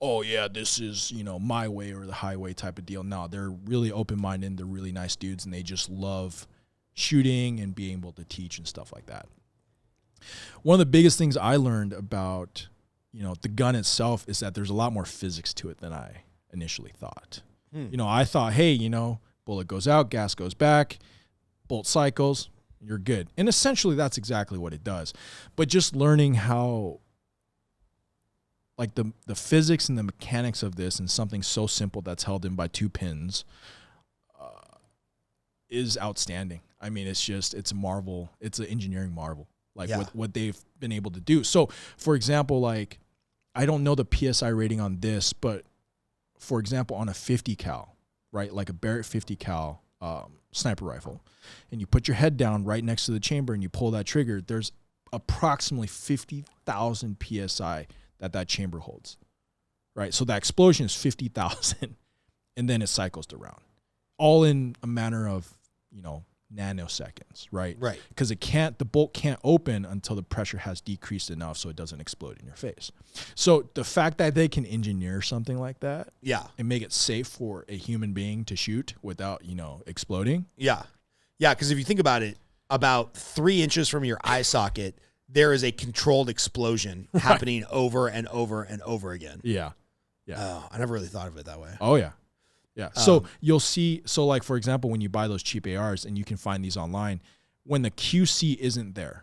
oh, yeah, this is, you know, my way or the highway type of deal. No, they're really open-minded. They're really nice dudes, and they just love shooting and being able to teach and stuff like that. One of the biggest things I learned about, you know, the gun itself is that there's a lot more physics to it than I initially thought. You know, I thought, hey, you know, bullet goes out, gas goes back, bolt cycles, you're good. And essentially that's exactly what it does. But just learning how, like, the physics and the mechanics of this, and something so simple that's held in by 2 pins is outstanding. I mean, it's a marvel. It's an engineering marvel, like what they've been able to do. So, for example, like, I don't know the PSI rating on this, but for example, on a 50 cal, right, like a Barrett 50 cal sniper rifle, and you put your head down right next to the chamber and you pull that trigger, there's approximately 50,000 PSI that chamber holds, right? So that explosion is 50,000, and then it cycles around, all in a manner of, you know, nanoseconds, right? Right. Because the bolt can't open until the pressure has decreased enough so it doesn't explode in your face. So the fact that they can engineer something like that, and make it safe for a human being to shoot without, you know, exploding. Yeah. Because if you think about it, about 3 inches from your eye socket, there is a controlled explosion happening over and over and over again. Yeah. Oh, I never really thought of it that way. Oh, yeah. Yeah. So you'll see, so like, for example, when you buy those cheap ARs, and you can find these online, when the QC isn't there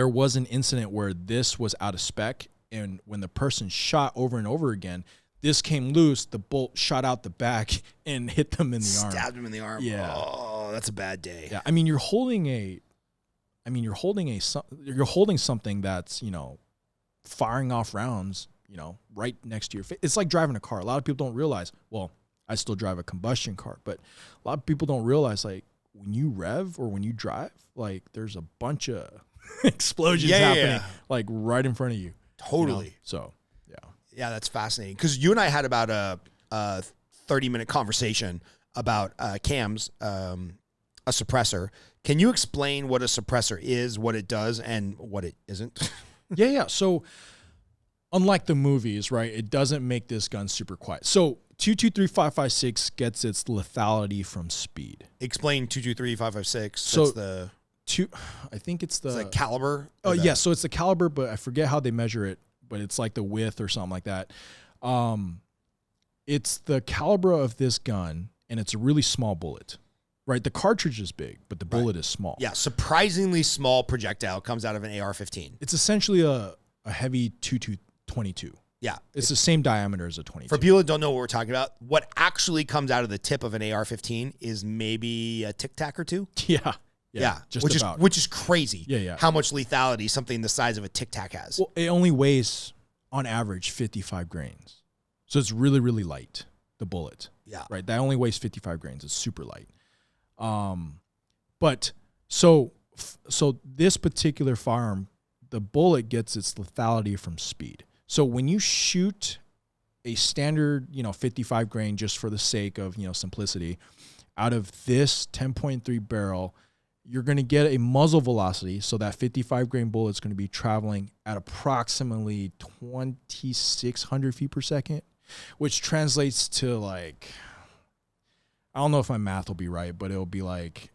was an incident where this was out of spec, and when the person shot over and over again, this came loose, the bolt shot out the back and hit them in the arm. Stabbed him in the arm. Yeah. Oh, that's a bad day. Yeah. I mean, you're holding something that's, you know, firing off rounds, you know, right next to your face. It's like driving a car. A lot of people don't realize, well, I still drive a combustion car, but a lot of people don't realize, like, when you rev or when you drive, like, there's a bunch of explosions happening, like, right in front of you. Totally. You know? So, yeah. Yeah, that's fascinating. Because you and I had about a 30-minute conversation about cams, a suppressor. Can you explain what a suppressor is, what it does, and what it isn't? Yeah. So, unlike the movies, right, it doesn't make this gun super quiet. So 223.556 gets its lethality from speed. Explain 223.556. So That's I think it's the caliber. Oh, yeah. So it's the caliber, but I forget how they measure it, but it's like the width or something like that. It's the caliber of this gun, and it's a really small bullet. Right, the cartridge is big, but the bullet is small. Yeah, surprisingly small projectile comes out of an AR-15. It's essentially a heavy 22. Yeah. It's the same diameter as a 22. For people that don't know what we're talking about, what actually comes out of the tip of an AR-15 is maybe a Tic Tac or 2. Yeah. Which is crazy. Yeah. How much lethality something the size of a Tic Tac has. Well, it only weighs, on average, 55 grains. So it's really, really light, the bullet. Yeah. Right, that only weighs 55 grains. It's super light. But so this particular firearm the bullet gets its lethality from speed. So when you shoot a standard, 55 grain, just for the sake of, simplicity, out of this 10.3 barrel, you're going to get a muzzle velocity. So that 55 grain bullet is going to be traveling at approximately 2,600 feet per second, which translates to like, I don't know if my math will be right, but it'll be like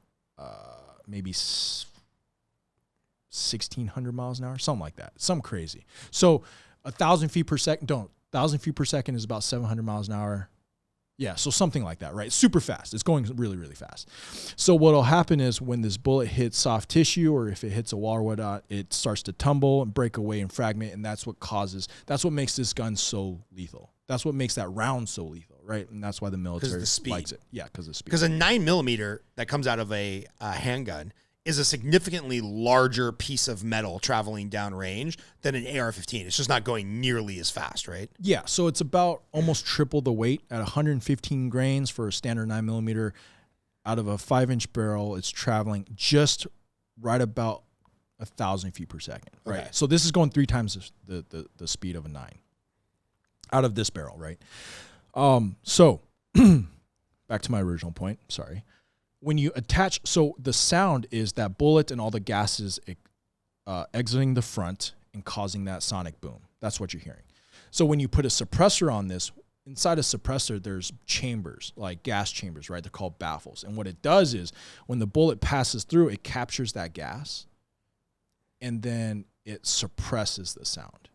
maybe 1,600 miles an hour, something like that, something crazy. So 1,000 feet per second, 1,000 feet per second is about 700 miles an hour. Yeah, so something like that, right? Super fast. It's going really, really fast. So what'll happen is when this bullet hits soft tissue, or if it hits a wall or whatnot, it starts to tumble and break away and fragment, and that's what makes this gun so lethal. That's what makes that round so lethal, right? And that's why the military likes it. Yeah, because of the speed. Because a 9mm that comes out of a handgun is a significantly larger piece of metal traveling downrange than an AR-15. It's just not going nearly as fast, right? Yeah, so it's about almost triple the weight at 115 grains for a standard 9mm. Out of a 5-inch barrel, it's traveling just right about 1,000 feet per second, right? Okay. So this is going 3 times the speed of a 9 out of this barrel, right? So back to my original point, sorry. When you attach, so the sound is that bullet and all the gases exiting the front and causing that sonic boom. That's what you're hearing. So when you put a suppressor on this, inside a suppressor, there's chambers, like gas chambers, right? They're called baffles. And what it does is when the bullet passes through, it captures that gas and then it suppresses the sound.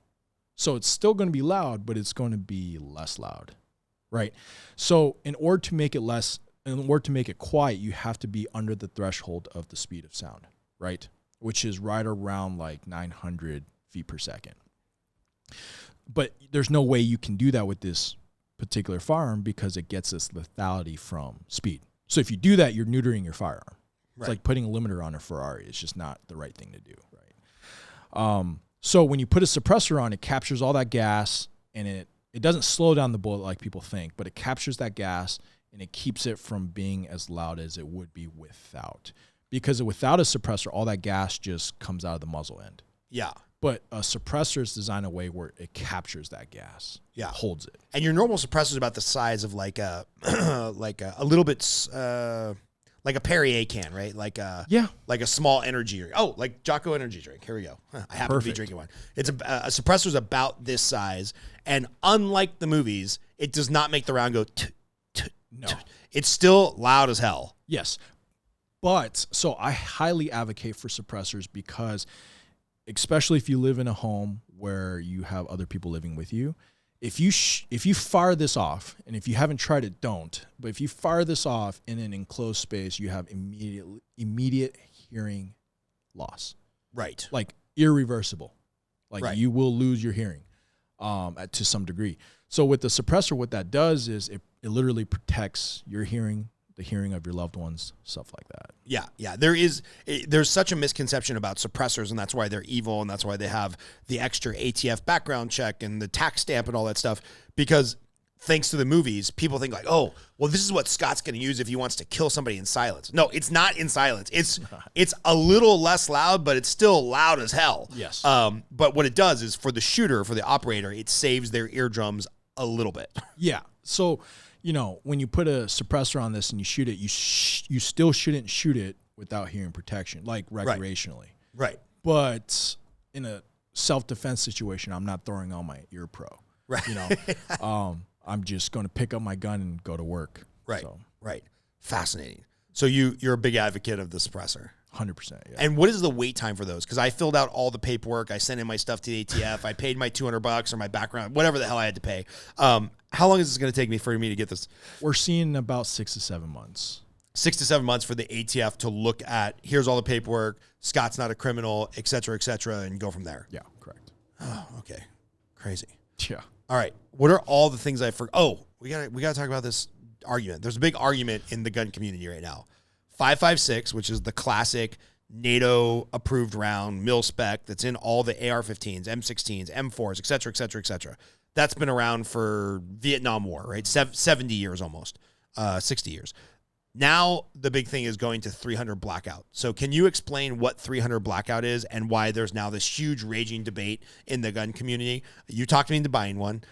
So it's still going to be loud, but it's going to be less loud, right? So in order to make it quiet, you have to be under the threshold of the speed of sound, right? Which is right around like 900 feet per second. But there's no way you can do that with this particular firearm because it gets this lethality from speed. So if you do that, you're neutering your firearm. It's like putting a limiter on a Ferrari. It's just not the right thing to do, right? So when you put a suppressor on, it captures all that gas, and it doesn't slow down the bullet like people think, but it captures that gas and it keeps it from being as loud as it would be without. Because without a suppressor, all that gas just comes out of the muzzle end. Yeah. But a suppressor is designed a way where it captures that gas. Yeah. Holds it. And your normal suppressor is about the size of like a little bit like a Perrier can, right? Like a small energy drink. Oh, like Jocko energy drink. Here we go. I happen to be drinking one. It's a suppressor is about this size, and unlike the movies, it does not make the round go. No. It's still loud as hell. Yes. But so I highly advocate for suppressors because especially if you live in a home where you have other people living with you, if you fire this off, and if you haven't tried it, don't, but if you fire this off in an enclosed space, you have immediate hearing loss. Right. Like irreversible. Like you will lose your hearing to some degree. So with the suppressor, what that does is it literally protects your hearing, the hearing of your loved ones, stuff like that. Yeah, yeah. There's such a misconception about suppressors, and that's why they're evil, and that's why they have the extra ATF background check and the tax stamp and all that stuff. Because thanks to the movies, people think like, oh, well, this is what Scott's going to use if he wants to kill somebody in silence. No, it's not in silence. It's a little less loud, but it's still loud as hell. Yes. But what it does is for the shooter, for the operator, it saves their eardrums a little bit. Yeah. So, when you put a suppressor on this and you shoot it, you still shouldn't shoot it without hearing protection, like recreationally. Right. But in a self-defense situation, I'm not throwing on my ear pro. Right. I'm just going to pick up my gun and go to work. Right. So. Right. Fascinating. So you're a big advocate of the suppressor. 100%. Yeah. And what is the wait time for those? Because I filled out all the paperwork. I sent in my stuff to the ATF. I paid my $200 or my background, whatever the hell I had to pay. How long is this going to take me for me to get this? We're seeing about 6 to 7 months. 6 to 7 months for the ATF to look at, here's all the paperwork, Scott's not a criminal, et cetera, and go from there. Yeah, correct. Oh, okay. Crazy. Yeah. All right. What are all the things I forgot? Oh, we gotta talk about this argument. There's a big argument in the gun community right now. 5.56, which is the classic NATO-approved round, mil-spec, that's in all the AR-15s, M16s, M4s, et cetera. That's been around for Vietnam War, right? 70 years almost, 60 years. Now the big thing is going to 300 blackout. So can you explain what 300 blackout is and why there's now this huge raging debate in the gun community? You talked me into buying one,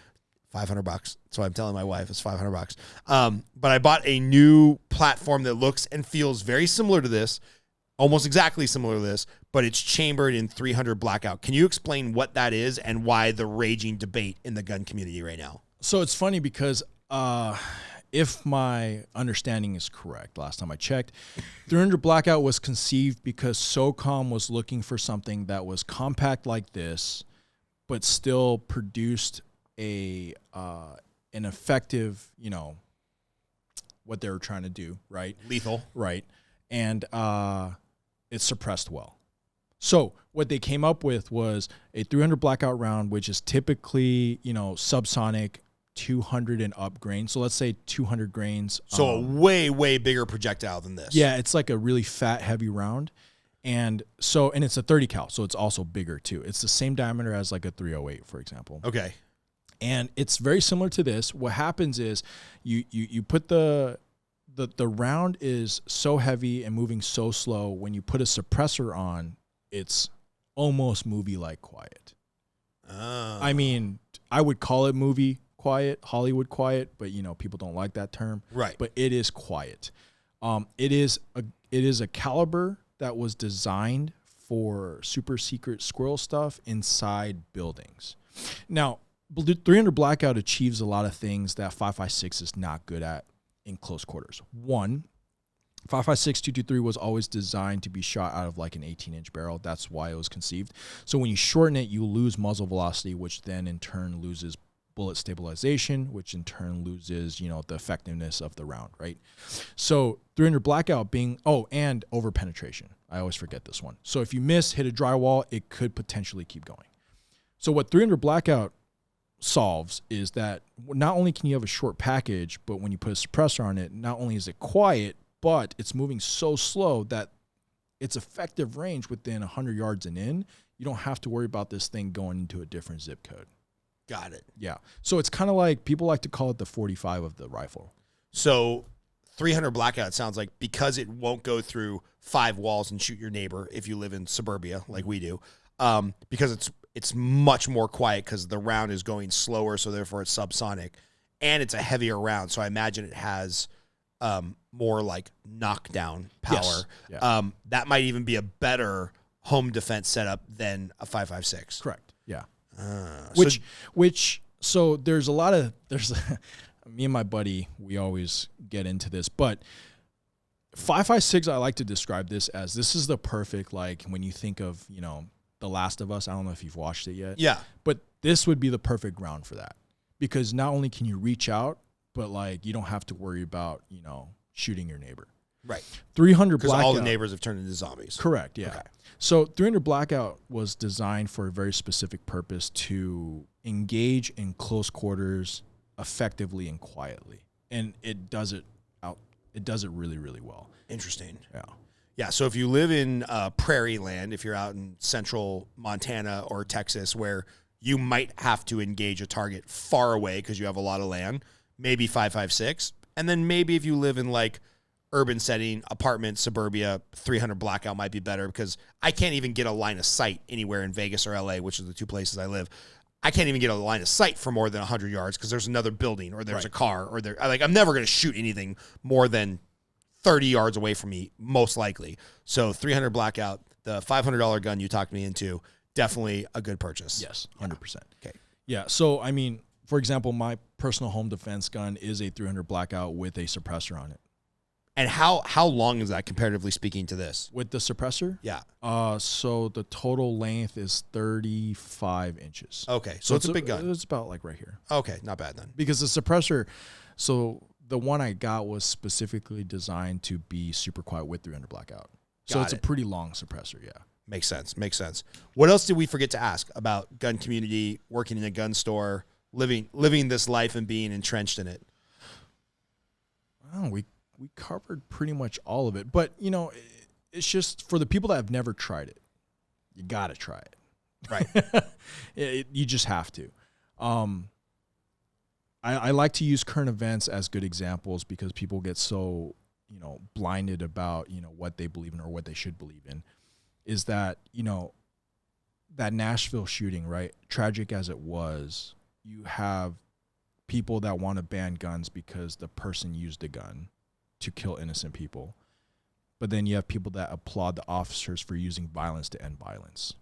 $500. So I'm telling my wife it's $500. But I bought a new platform that looks and feels very similar to this, almost exactly similar to this, but it's chambered in 300 blackout. Can you explain what that is and why the raging debate in the gun community right now? So it's funny because if my understanding is correct, last time I checked, 300 blackout was conceived because SOCOM was looking for something that was compact like this, but still produced an effective, what they were trying to do, right? Lethal. Right. And it suppressed well. So what they came up with was a 300 blackout round, which is typically, subsonic, 200 and up grains. So let's say 200 grains. So a way, way bigger projectile than this. Yeah, it's like a really fat, heavy round. And it's a 30 cal, so it's also bigger too. It's the same diameter as like a 308, for example. Okay. And it's very similar to this. What happens is you put the round is so heavy and moving so slow. When you put a suppressor on, it's almost movie-like quiet. Oh. I mean, I would call it movie quiet, Hollywood quiet, but people don't like that term. Right. But it is quiet. It is a caliber that was designed for super secret squirrel stuff inside buildings. Now, 300 blackout achieves a lot of things that 5.56 is not good at in close quarters. One, 5.56 223 was always designed to be shot out of like an 18-inch barrel. That's why it was conceived. So when you shorten it, you lose muzzle velocity, which then in turn loses bullet stabilization, which in turn loses, the effectiveness of the round, right? So 300 blackout and over penetration. I always forget this one. So if you hit a drywall, it could potentially keep going. So what 300 blackout solves is that not only can you have a short package, but when you put a suppressor on it, not only is it quiet, but it's moving so slow that its effective range within 100 yards and in, you don't have to worry about this thing going into a different zip code. Got it. Yeah. So it's kind of like, people like to call it the 45 of the rifle. So 300 blackout sounds like, because it won't go through 5 walls and shoot your neighbor if you live in suburbia like we do, because it's much more quiet because the round is going slower, so therefore it's subsonic, and it's a heavier round, so I imagine it has more like knockdown power. Yes. Yeah. That might even be a better home defense setup than a 5.56. Correct. Yeah. So there's me and my buddy, we always get into this, but 5.56, I like to describe this as, this is the perfect, like when you think of, The Last of Us. I don't know if you've watched it yet. Yeah. But this would be the perfect round for that, because not only can you reach out, but like you don't have to worry about, shooting your neighbor. Right. 300 Because blackout. all the neighbors have turned into zombies. Correct. Yeah. Okay. So 300 blackout was designed for a very specific purpose, to engage in close quarters effectively and quietly, and it does it really, really well. Interesting. Yeah. Yeah, so if you live in prairie land, if you're out in central Montana or Texas, where you might have to engage a target far away because you have a lot of land, maybe 5.56, and then maybe if you live in like urban setting, apartment, suburbia, 300 blackout might be better, because I can't even get a line of sight anywhere in Vegas or LA, which are the two places I live. I can't even get a line of sight for more than 100 yards because there's another building or there's a car or I'm never going to shoot anything more than 30 yards away from me, most likely. So 300 blackout, the $500 gun you talked me into, definitely a good purchase. Yes, 100%. Okay. Yeah. So I mean, for example, my personal home defense gun is a 300 blackout with a suppressor on it. And how long is that comparatively speaking to this? With the suppressor? Yeah. So the total length is 35 inches. Okay. So it's a big gun. It's about like right here. Okay. Not bad then. Because the suppressor, so the one I got was specifically designed to be super quiet with 300 blackout. So it's a pretty long suppressor. Yeah. Makes sense. Makes sense. What else did we forget to ask about gun community, working in a gun store, living this life and being entrenched in it? Oh, we covered pretty much all of it, but it's just for the people that have never tried it, you got to try it. Right. You just have to. I like to use current events as good examples, because people get so blinded about, what they believe in or what they should believe in, is that, that Nashville shooting, right? Tragic as it was, you have people that want to ban guns because the person used a gun to kill innocent people. But then you have people that applaud the officers for using violence to end violence.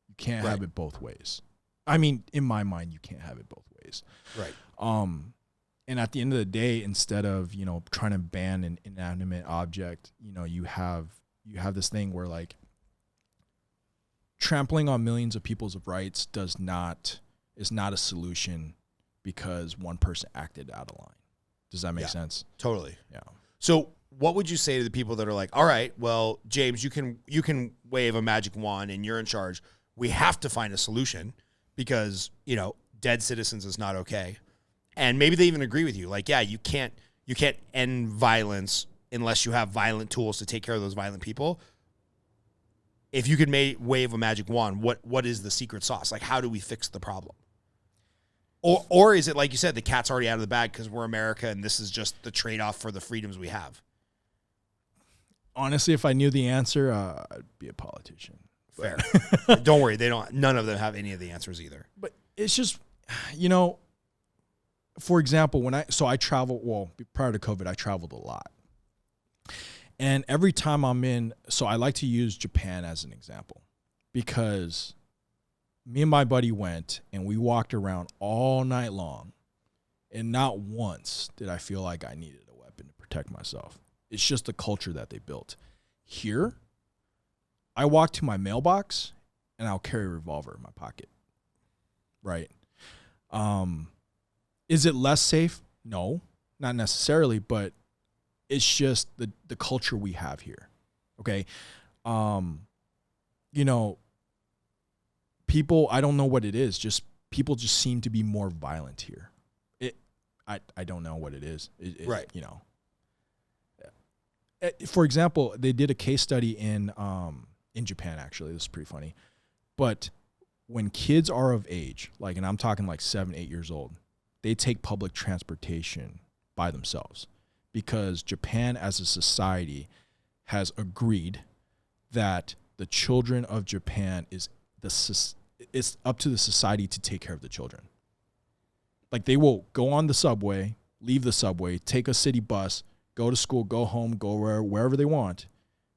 You can't have it both ways. I mean, in my mind, you can't have it both ways. Right. And at the end of the day, instead of, trying to ban an inanimate object, you have this thing where, like, trampling on millions of people's rights is not a solution because one person acted out of line. Does that make sense? Totally. Yeah. So what would you say to the people that are like, all right, well, James, you can wave a magic wand and you're in charge. We have to find a solution because, dead citizens is not okay. And maybe they even agree with you. Like, yeah, you can't end violence unless you have violent tools to take care of those violent people. If you could wave a magic wand, what is the secret sauce? Like, how do we fix the problem? Or is it, like you said, the cat's already out of the bag because we're America and this is just the trade-off for the freedoms we have? Honestly, if I knew the answer, I'd be a politician. Fair. Don't worry. None of them have any of the answers either. But it's just, for example, I travel, prior to COVID, I traveled a lot. And every time I like to use Japan as an example because me and my buddy went and we walked around all night long and not once did I feel like I needed a weapon to protect myself. It's just the culture that they built. Here, I walk to my mailbox and I'll carry a revolver in my pocket. Right? Is it less safe? No, not necessarily, but it's just the culture we have here. Okay. People, I don't know what it is. People just seem to be more violent here. I don't know what it is. Right. For example, they did a case study in Japan, actually. This is pretty funny. But when kids are of age, and I'm talking like 7, 8 years old, they take public transportation by themselves because Japan as a society has agreed that the children of Japan it's up to the society to take care of the children. Like, they will go on the subway, leave the subway, take a city bus, go to school, go home, go wherever they want.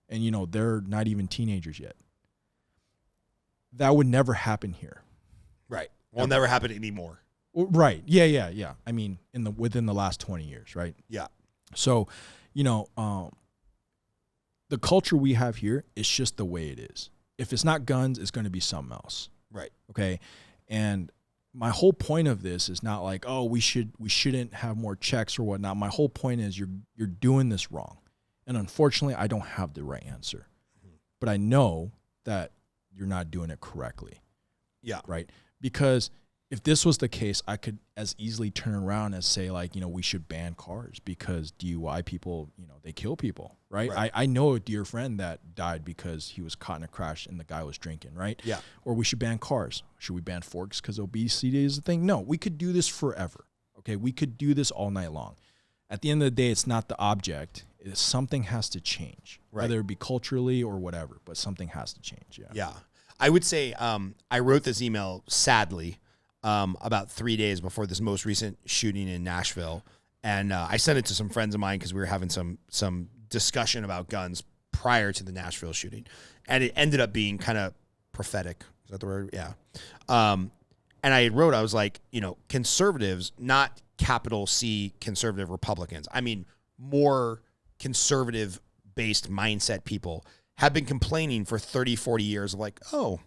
And, they're not even teenagers yet. That would never happen here. Right. Will never happen anymore. Right. Yeah. I mean, within the last 20 years, right? Yeah. So, the culture we have here is just the way it is. If it's not guns, it's going to be something else. Right. Okay. And my whole point of this is not like, oh, we shouldn't have more checks or whatnot. My whole point is you're doing this wrong. And unfortunately, I don't have the right answer. But I know that you're not doing it correctly. Yeah. Right. Because if this was the case, I could as easily turn around and say, we should ban cars because DUI people, they kill people, right? I know a dear friend that died because he was caught in a crash and the guy was drinking, right? Yeah. Or we should ban cars. Should we ban forks because obesity is a thing? No, we could do this forever, okay? We could do this all night long. At the end of the day, it's not the object. Something has to change, whether it be culturally or whatever, but something has to change, yeah. Yeah. I would say I wrote this email, sadly, about 3 days before this most recent shooting in Nashville. And I sent it to some friends of mine because we were having some discussion about guns prior to the Nashville shooting. And it ended up being kind of prophetic. Is that the word? Yeah. And I was like, conservatives, not capital C conservative Republicans. I mean, more conservative-based mindset people have been complaining for 30, 40 years of like, oh,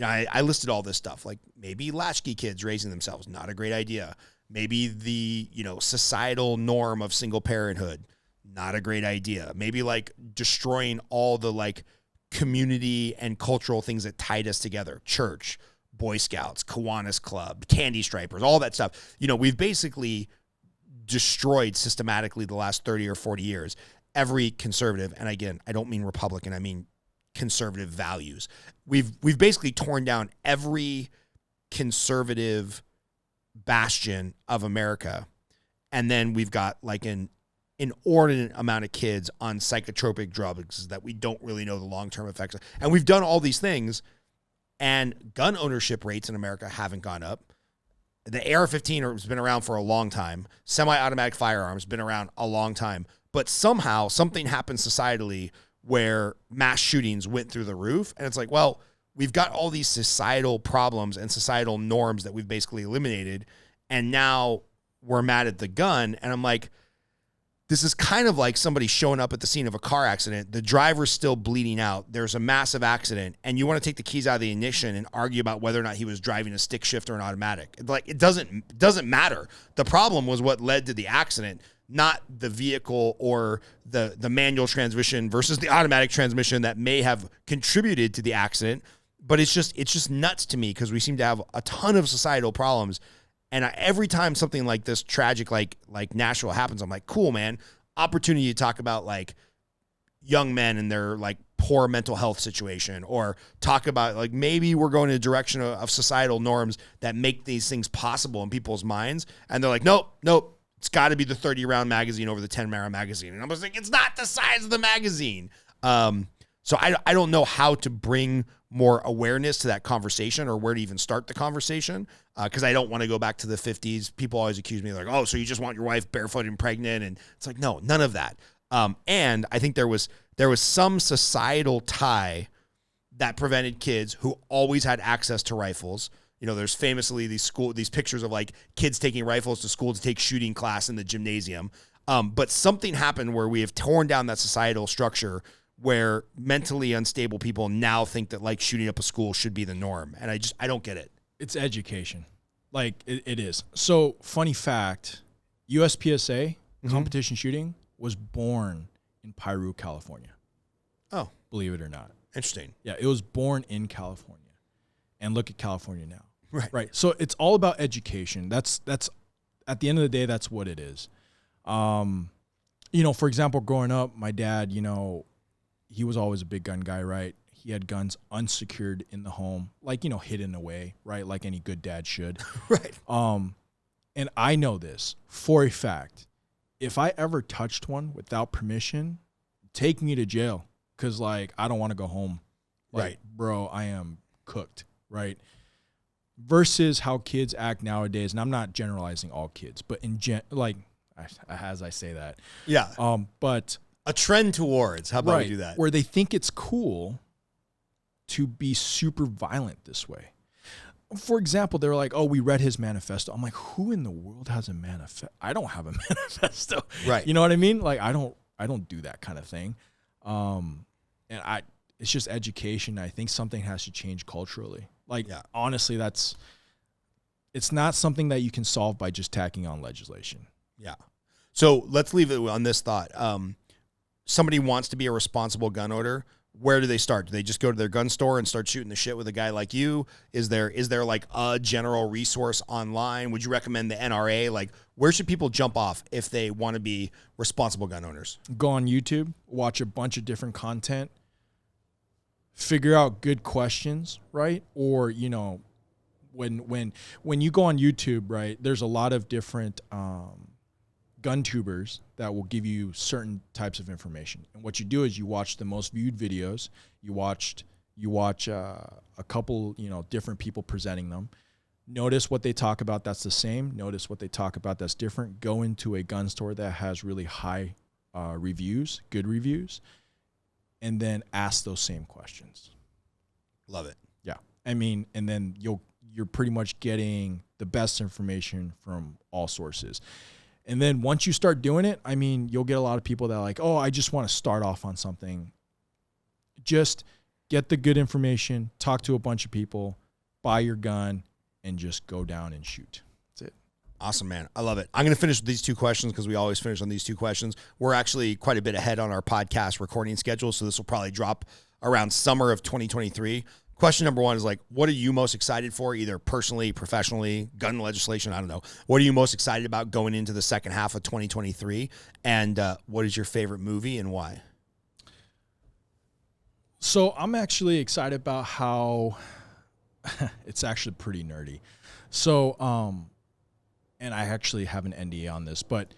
I listed all this stuff, like maybe latchkey kids raising themselves, not a great idea. Maybe the, societal norm of single parenthood, not a great idea. Maybe like destroying all the like community and cultural things that tied us together. Church, Boy Scouts, Kiwanis Club, Candy Stripers, all that stuff. We've basically destroyed systematically the last 30 or 40 years, every conservative. And again, I don't mean Republican. I mean conservative values. We've basically torn down every conservative bastion of America, and then we've got like an inordinate amount of kids on psychotropic drugs that we don't really know the long-term effects of. And we've done all these things, and gun ownership rates in America haven't gone up. The AR-15 has been around for a long time. Semi-automatic firearms been around a long time. But somehow something happened societally where mass shootings went through the roof. And it's like, well, we've got all these societal problems and societal norms that we've basically eliminated. And now we're mad at the gun. And I'm like, this is kind of like somebody showing up at the scene of a car accident. The driver's still bleeding out. There's a massive accident. And you want to take the keys out of the ignition and argue about whether or not he was driving a stick shift or an automatic. Like, it doesn't matter. The problem was what led to the accident, not the vehicle or the manual transmission versus the automatic transmission that may have contributed to the accident. But it's just nuts to me because we seem to have a ton of societal problems. And every time something like this tragic, like Nashville happens, I'm like, cool, man. Opportunity to talk about like young men and their like poor mental health situation, or talk about like maybe we're going in a direction of societal norms that make these things possible in people's minds. And they're like, nope. It's got to be the 30-round magazine over the 10-round magazine. And I'm just like, it's not the size of the magazine. So I don't know how to bring more awareness to that conversation or where to even start the conversation, because I don't want to go back to the 50s. People always accuse me like, oh, so you just want your wife barefoot and pregnant? And it's like, no, none of that. And I think there was some societal tie that prevented kids who always had access to rifles. You know, there's famously these pictures of like kids taking rifles to school to take shooting class in the gymnasium. But something happened where we have torn down that societal structure where mentally unstable people now think that like shooting up a school should be the norm. And I don't get it. It's education. Like it is. So funny fact, USPSA competition shooting was born in Piru, California. Oh, believe it or not. Interesting. Yeah. It was born in California, and look at California now. Right. So it's all about education. That's at the end of the day, that's what it is. For example, growing up, my dad, he was always a big gun guy, right? He had guns unsecured in the home, like, hidden away, right? Like any good dad should. Right. And I know this for a fact. If I ever touched one without permission, take me to jail. Cause like, I don't want to go home. Like, right. Bro, I am cooked. Right. Versus how kids act nowadays. And I'm not generalizing all kids, but as I say that. Yeah. But a trend towards, how about we do that? Where they think it's cool to be super violent this way. For example, they're like, oh, we read his manifesto. I'm like, who in the world has a manifesto? I don't have a manifesto. Right. You know what I mean? Like, I don't do that kind of thing. It's just education. I think something has to change culturally. Like, honestly, it's not something that you can solve by just tacking on legislation. Yeah. So let's leave it on this thought. Somebody wants to be a responsible gun owner. Where do they start? Do they just go to their gun store and start shooting the shit with a guy like you? Is there like a general resource online? Would you recommend the NRA? Like, where should people jump off if they want to be responsible gun owners? Go on YouTube, watch a bunch of different content, figure out good questions, right? Or, when you go on YouTube, right, there's a lot of different gun tubers that will give you certain types of information. And what you do is you watch the most viewed videos. You watch a couple, different people presenting them. Notice what they talk about that's the same. Notice what they talk about that's different. Go into a gun store that has really high reviews, good reviews, and then ask those same questions. Love it. Yeah. I mean, and then you're pretty much getting the best information from all sources. And then once you start doing it, I mean, you'll get a lot of people that are like, oh, I just want to start off on something. Just get the good information, talk to a bunch of people, buy your gun, and just go down and shoot. That's it. Awesome, man. I love it. I'm going to finish with these two questions because we always finish on these two questions. We're actually quite a bit ahead on our podcast recording schedule, so this will probably drop around summer of 2023. Question number one is like, what are you most excited for, either personally, professionally, gun legislation? I don't know. What are you most excited about going into the second half of 2023? And what is your favorite movie and why? So I'm actually excited about how it's actually pretty nerdy. So, and I actually have an NDA on this, but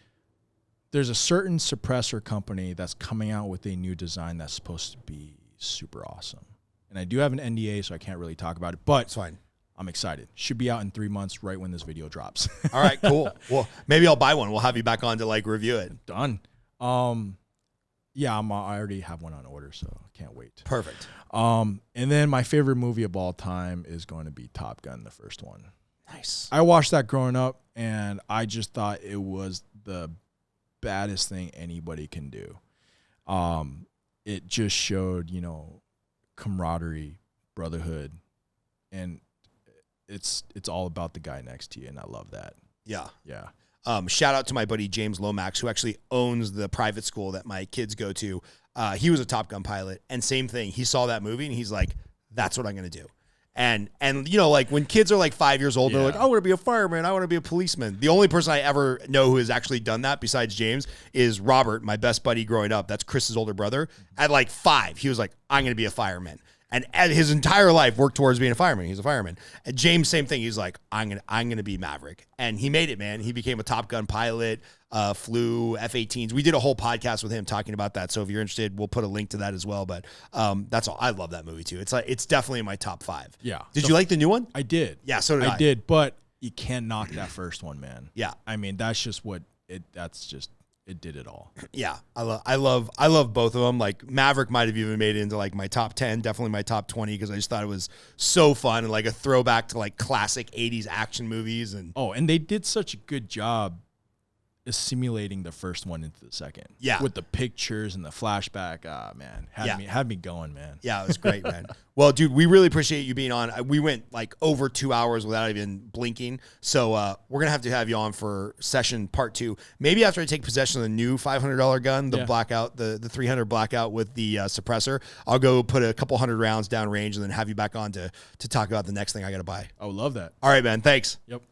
there's a certain suppressor company that's coming out with a new design that's supposed to be super awesome. And I do have an NDA, so I can't really talk about it, but It's fine. I'm excited. Should be out in 3 months, right when this video drops. All right, cool. Well, maybe I'll buy one. We'll have you back on to like review it. Done. Yeah, I already have one on order, so I can't wait. Perfect. And then my favorite movie of all time is going to be Top Gun, the first one. Nice. I watched that growing up, and I just thought it was the baddest thing anybody can do. It just showed, camaraderie, brotherhood, and it's all about the guy next to you, and I love that. Yeah. Yeah. Shout out to my buddy James Lomax, who actually owns the private school that my kids go to. He was a Top Gun pilot, and same thing. He saw that movie, and he's like, "That's what I'm going to do." And like when kids are like 5 years old, they're like, "I want to be a fireman. I want to be a policeman." The only person I ever know who has actually done that besides James is Robert, my best buddy growing up. That's Chris's older brother. At like 5, he was like, "I'm going to be a fireman." And his entire life worked towards being a fireman. He's a fireman. And James, same thing. He's like, I'm gonna be Maverick. And he made it, man. He became a Top Gun pilot, flew F-18s. We did a whole podcast with him talking about that. So if you're interested, we'll put a link to that as well. But that's all. I love that movie too. It's definitely in my top 5. Yeah. Did you like the new one? I did. Yeah, so did I. I did, but you can't knock that first one, man. Yeah. I mean, that's just it did it all. Yeah, I love both of them. Like Maverick might have even made it into like my top 10, definitely my top 20, because I just thought it was so fun and like a throwback to like classic 80s action movies. And and they did such a good job assimilating the first one into the second. Yeah, with the pictures and the flashback. Man, had me going, man. Yeah, it was great, man. Well, dude, we really appreciate you being on. We went like over 2 hours without even blinking. So we're going to have you on for session part 2. Maybe after I take possession of the new $500 gun, the blackout, the 300 blackout with the suppressor, I'll go put a couple hundred rounds down range and then have you back on to talk about the next thing I got to buy. I would love that. All right, man. Thanks. Yep.